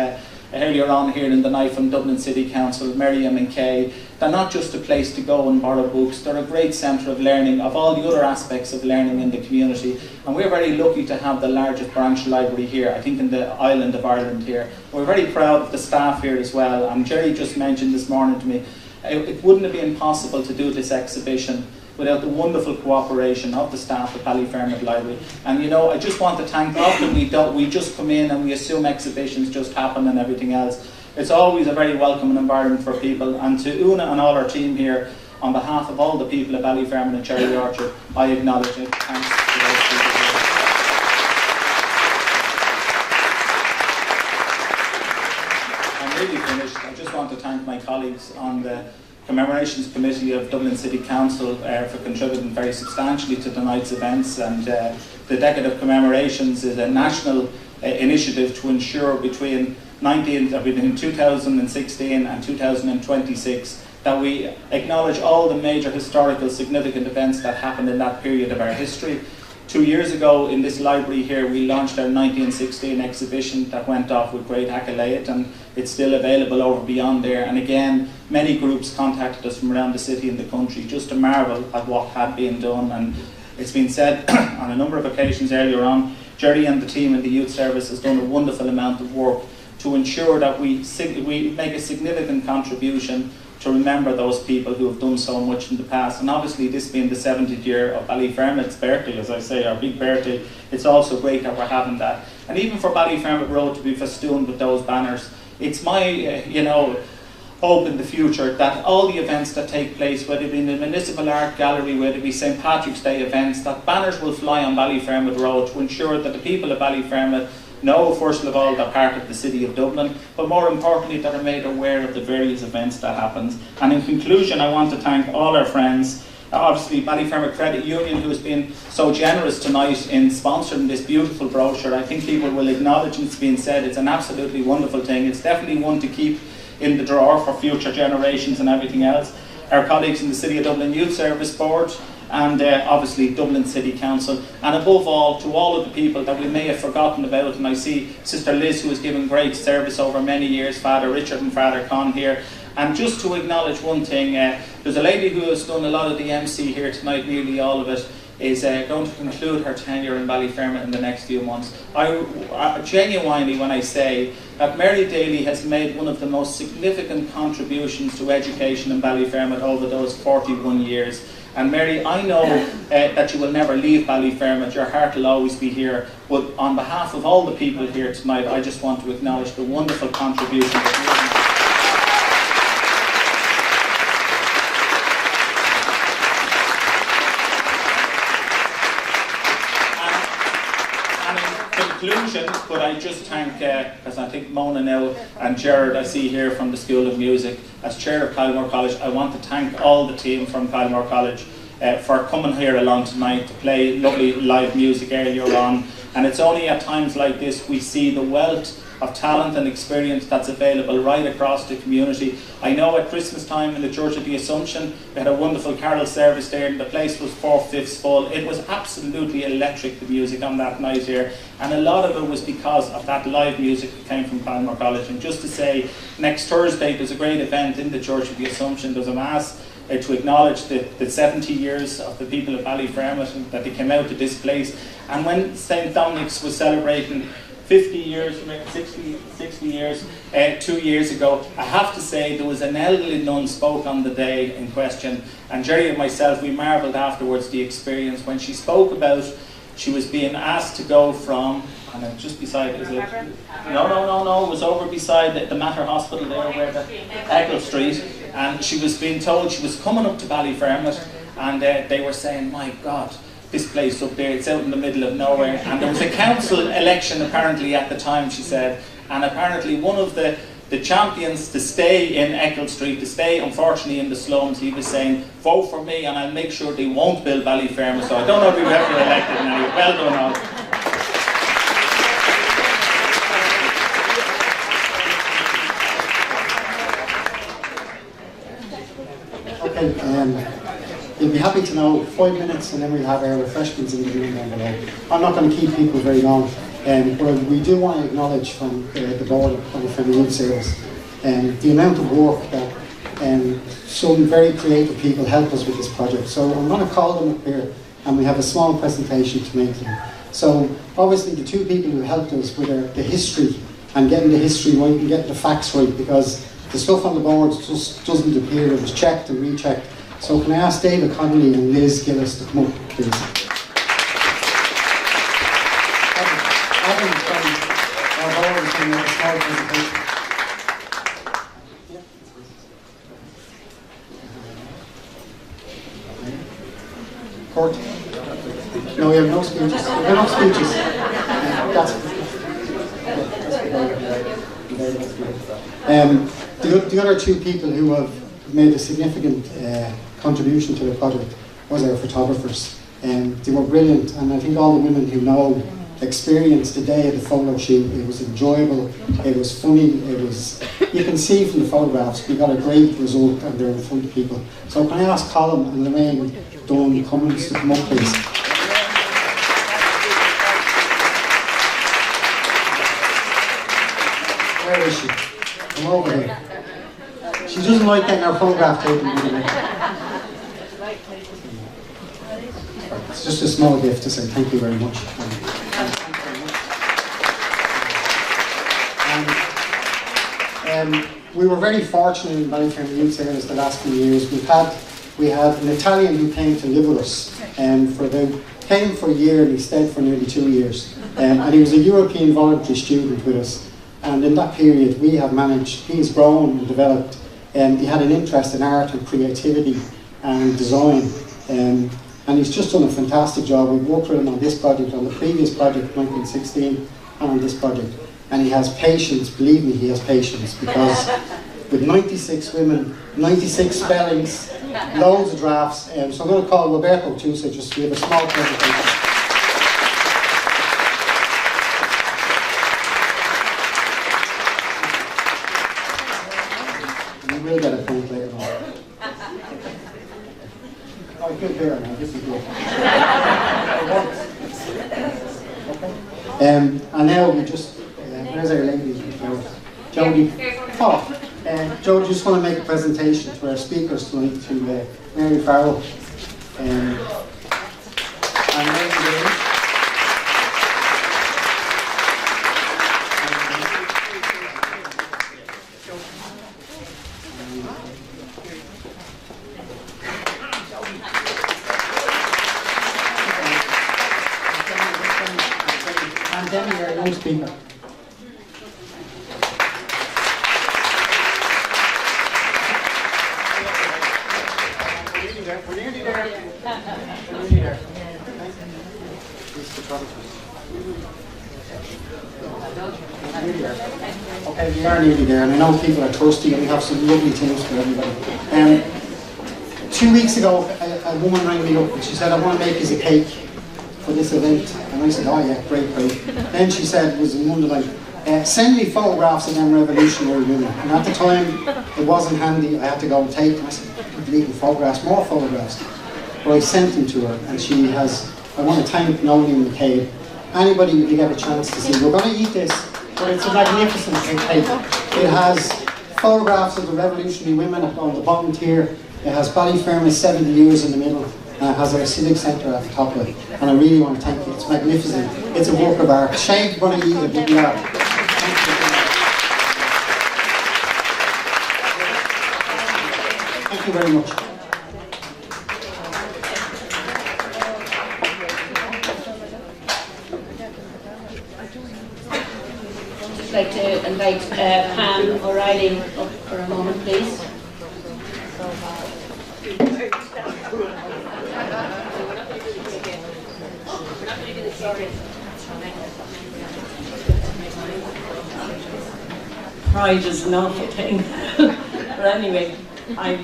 earlier on here in the night from Dublin City Council, Miriam and Kay, they're not just a place to go and borrow books, they're a great centre of learning, of all the other aspects of learning in the community. And we're very lucky to have the largest branch library here, I think in the island of Ireland here. We're very proud of the staff here as well, and Jerry just mentioned this morning to me, it wouldn't have been possible to do this exhibition without the wonderful cooperation of the staff at Ballyfermot Library. And you know, I just want to thank, often we just come in and we assume exhibitions just happen and everything else. It's always a very welcoming environment for people, and to Una and all our team here, on behalf of all the people at Ballyfermot and Cherry Orchard, I acknowledge it. Thanks to those people here. I'm really finished. I just want to thank my colleagues on the Commemorations Committee of Dublin City Council for contributing very substantially to tonight's events, and the Decade of Commemorations is a national initiative to ensure between 2016 and 2026 that we acknowledge all the major historical significant events that happened in that period of our history. 2 years ago in this library here we launched our 1916 exhibition that went off with great accolade, and it's still available over beyond there, and again many groups contacted us from around the city and the country just to marvel at what had been done. And it's been said on a number of occasions earlier on, Jerry and the team in the youth service has done a wonderful amount of work to ensure that we make a significant contribution to remember those people who have done so much in the past. And obviously this being the 70th year of Ballyfermot's birthday, as I say, our big birthday, it's also great that we're having that. And even for Ballyfermot Road to be festooned with those banners, it's my hope in the future that all the events that take place, whether it be in the Municipal Art Gallery, whether it be St. Patrick's Day events, that banners will fly on Ballyfermot Road to ensure that the people of Ballyfermot know, first of all, they're part of the City of Dublin, but more importantly, that are made aware of the various events that happens. And in conclusion, I want to thank all our friends, obviously Ballyfermot Credit Union, who has been so generous tonight in sponsoring this beautiful brochure. I think people will acknowledge, and it's been said, it's an absolutely wonderful thing. It's definitely one to keep in the drawer for future generations and everything else. Our colleagues in the City of Dublin Youth Service Board, and obviously Dublin City Council, and above all to all of the people that we may have forgotten about. And I see Sister Liz, who has given great service over many years, Father Richard and Father Con here. And just to acknowledge one thing, there's a lady who has done a lot of the MC here tonight, nearly all of it, is going to conclude her tenure in Ballyfermot in the next few months. I genuinely, when I say that Mary Daly has made one of the most significant contributions to education in Ballyfermot over those 41 years. And Mary, I know that you will never leave Ballyfermot, your heart will always be here, but on behalf of all the people here tonight, I just want to acknowledge the wonderful contribution that you have made. Could I just thank, as I think Mona now and Gerard I see here from the School of Music, as Chair of Kylemore College, I want to thank all the team from Kylemore College for coming here along tonight to play lovely live music earlier on. And it's only at times like this we see the wealth of talent and experience that's available right across the community. I know at Christmas time in the Church of the Assumption we had a wonderful carol service there, and the place was 4/5 full. It was absolutely electric, the music on that night here, and a lot of it was because of that live music that came from Kylemore College. And just to say, next Thursday there's a great event in the Church of the Assumption. There's a mass to acknowledge the 70 years of the people of Ballyfermot and that they came out to this place. And when St. Dominic's was celebrating 50 years, 60 years, 2 years ago, I have to say there was an elderly nun spoke on the day in question, and Jerry and myself, we marvelled afterwards the experience when she spoke about, she was being asked to go from, and just beside, is it? No, it was over beside the Mater Hospital there, where the Eccles Street, and she was being told she was coming up to Ballyfermot, and they were saying, my God, this place up there, it's out in the middle of nowhere. And there was a council election apparently at the time, she said, and apparently one of the champions to stay in Eccles Street, to stay unfortunately in the slums, he was saying, vote for me and I'll make sure they won't build Ballyfermot. So I don't know if we were ever elected now. Well done all. Okay, you'll be happy to know 5 minutes and then we'll have our refreshments in the room down below. I'm not going to keep people very long, but we do want to acknowledge from the board of Ballyfermot Youth Service the amount of work that some very creative people helped us with this project. So I'm going to call them up here and we have a small presentation to make to them. So obviously the two people who helped us with the history and getting the history right and getting the facts right, because the stuff on the boards just doesn't appear. It was checked and rechecked. So can I ask David Connolly and Liz Gillis to come up, please? Adam from our board is going to make a small presentation. Court? No, we have no speeches. We have no speeches. The other two people who have made a significant contribution to the project was our photographers. They were brilliant, and I think all the women who know experienced the day of the photo shoot. It was enjoyable, it was funny, you can see from the photographs we got a great result and they're in front of people. So can I ask Colin and Lorraine Dawn Cummins to come up, please? Where is she? Come over here. She doesn't like getting her photograph taken. It's just a small gift to say thank you very much. We were very fortunate in Ballyfermot Youth Service the last few years. We had an Italian who came to live with us came for a year and he stayed for nearly 2 years. And he was a European voluntary student with us. And in that period he has grown and developed. He had an interest in art and creativity and design. And he's just done a fantastic job. We've worked with him on this project, on the previous project, 1916, and on this project. And he has patience, believe me, he has patience, because with 96 women, 96 spellings, loads of drafts. So I'm going to call Roberto too, so just give a small presentation. You will get a point later on. Oh, good there now, this is good. And now we just, where's our lady? Jodie. Oh, Jodie, just want to make a presentation to our speakers tonight, to Mary Farrell and Mary Daly. And Demi, our young speaker. We're nearly there. Okay, we are nearly there, and I know people are thirsty, and we have some lovely things for everybody. 2 weeks ago, a woman rang me up and she said, I want to make us a cake for this event. And I said, oh yeah, great. Then she said, it was in Monday night, send me photographs of them revolutionary women. And at the time, it wasn't handy, I had to go and take them. I said, deleting photographs, more photographs. But I sent them to her, and she has, I want to thank Nolan and McCabe. Anybody who get a chance to see, we're going to eat this, but it's a magnificent cake. It has photographs of the revolutionary women on the bottom tier. It has Ballyfermot 70 years in the middle, and it has our civic centre at the top of it. And I really want to thank you. It's magnificent. It's a work of art. Shane's going to eat it, but we are. Thank you very much. I'd like to invite Pam O'Reilly up for a moment, please. Pride is an awful thing. But anyway, I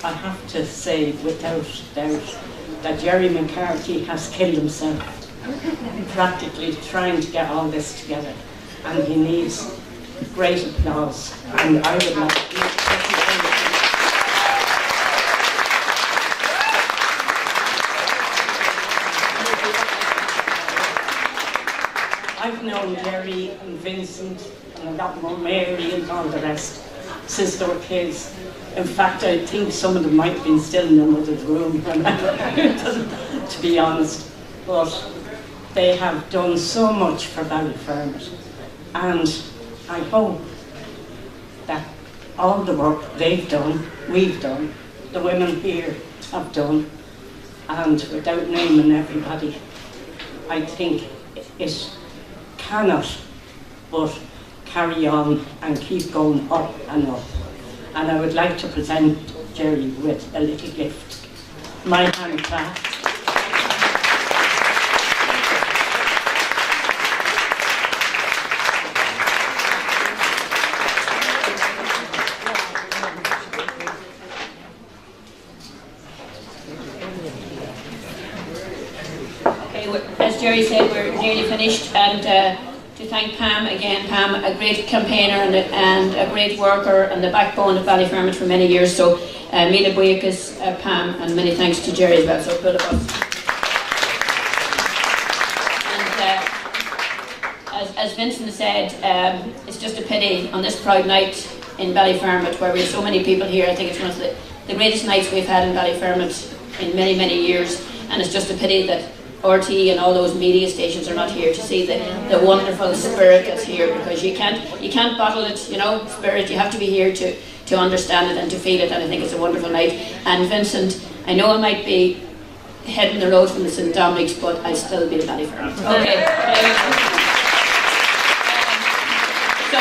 have to say without doubt that Jerry McCarthy has killed himself practically trying to get all this together, and he needs great applause. And I would like to I've known Jerry and Vincent and a lot more, Mary and all the rest since they were kids. In fact, I think some of them might have been still in their mother's room, to be honest. But they have done so much for Ballyfermot, and I hope that all the work they've done, we've done, the women here have done, and without naming everybody, I think it cannot but carry on and keep going up and up. And I would like to present Jerry with a little gift. My handcraft. As Jerry said, we're nearly finished, and to thank Pam again. Pam, a great campaigner and a great worker and the backbone of Ballyfermot for many years. So, Mila Buikas, Pam, and many thanks to Jerry as well. So, good of us. And as Vincent said, it's just a pity on this proud night in Ballyfermot, where we have so many people here. I think it's one of the greatest nights we've had in Ballyfermot in many, many years, and it's just a pity that RT and all those media stations are not here to see the wonderful spirit that's here, because you can't bottle it, you know, spirit. You have to be here to understand it and to feel it, and I think it's a wonderful night. And Vincent, I know I might be heading the road from the St Dominic's, but I'll still be a Ballyfermot. Okay. So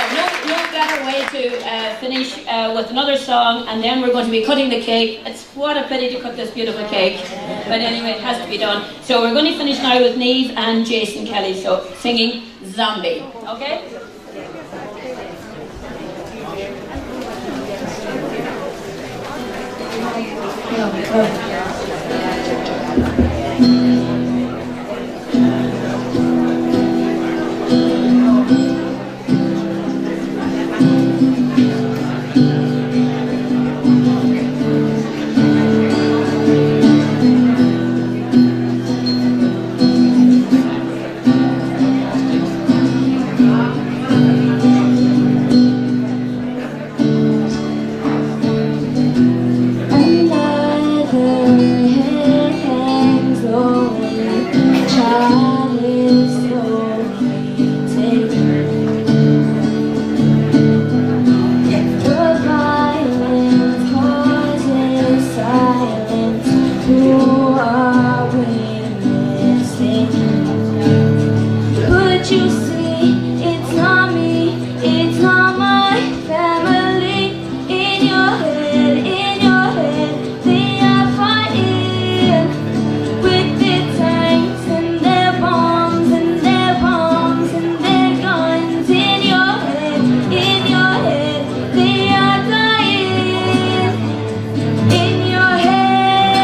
no better way to finish with another song, and then we're going to be cutting the cake. What a pity to cut this beautiful cake, but anyway, it has to be done. So we're going to finish now with Niamh and Jason Kelly, so singing Zombie. Okay? In your head,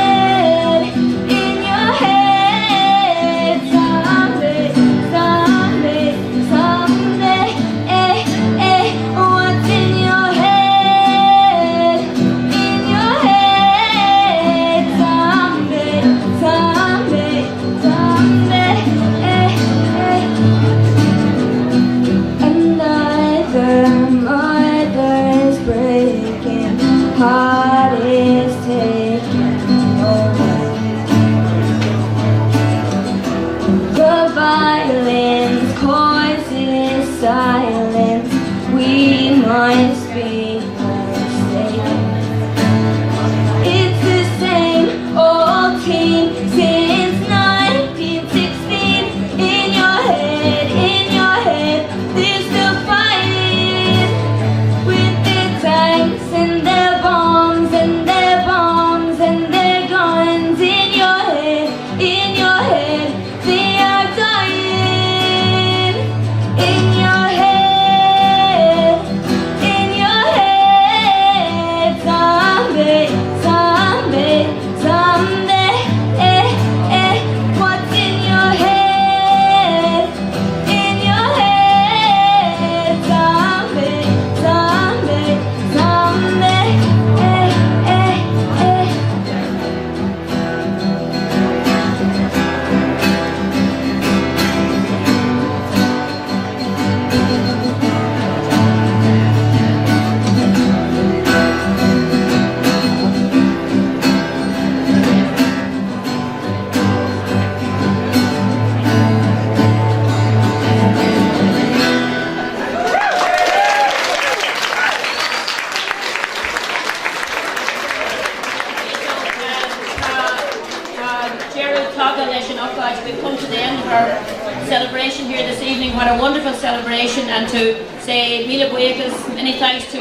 what a wonderful celebration, and to say Mila Buekas, many thanks to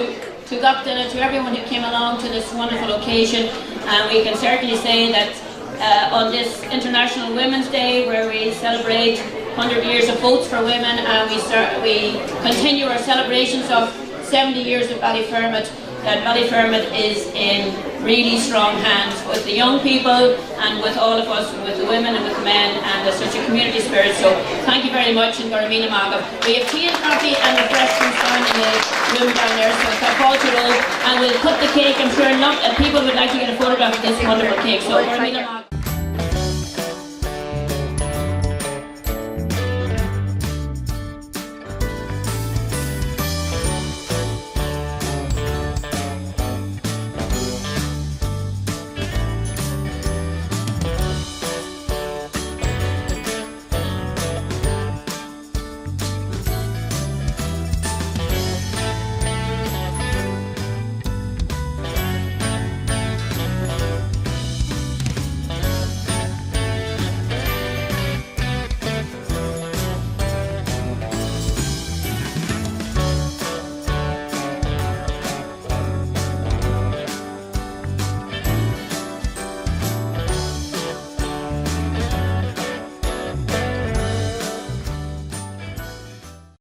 Gopdana, to everyone who came along to this wonderful occasion. And we can certainly say that on this International Women's Day, where we celebrate 100 years of votes for women, and we continue our celebrations of 70 years of Ballyfermot, that Ballyfermot is in really strong hands with the young people and with all of us, with the women and with the men, and there's such a community spirit. So thank you very much, and Gormina Maga. We have tea and coffee and refreshments down in the room down there, so it's a culture roll, and we'll cut the cake. I'm sure people would like to get a photograph of this wonderful cake. So Gormina Maga.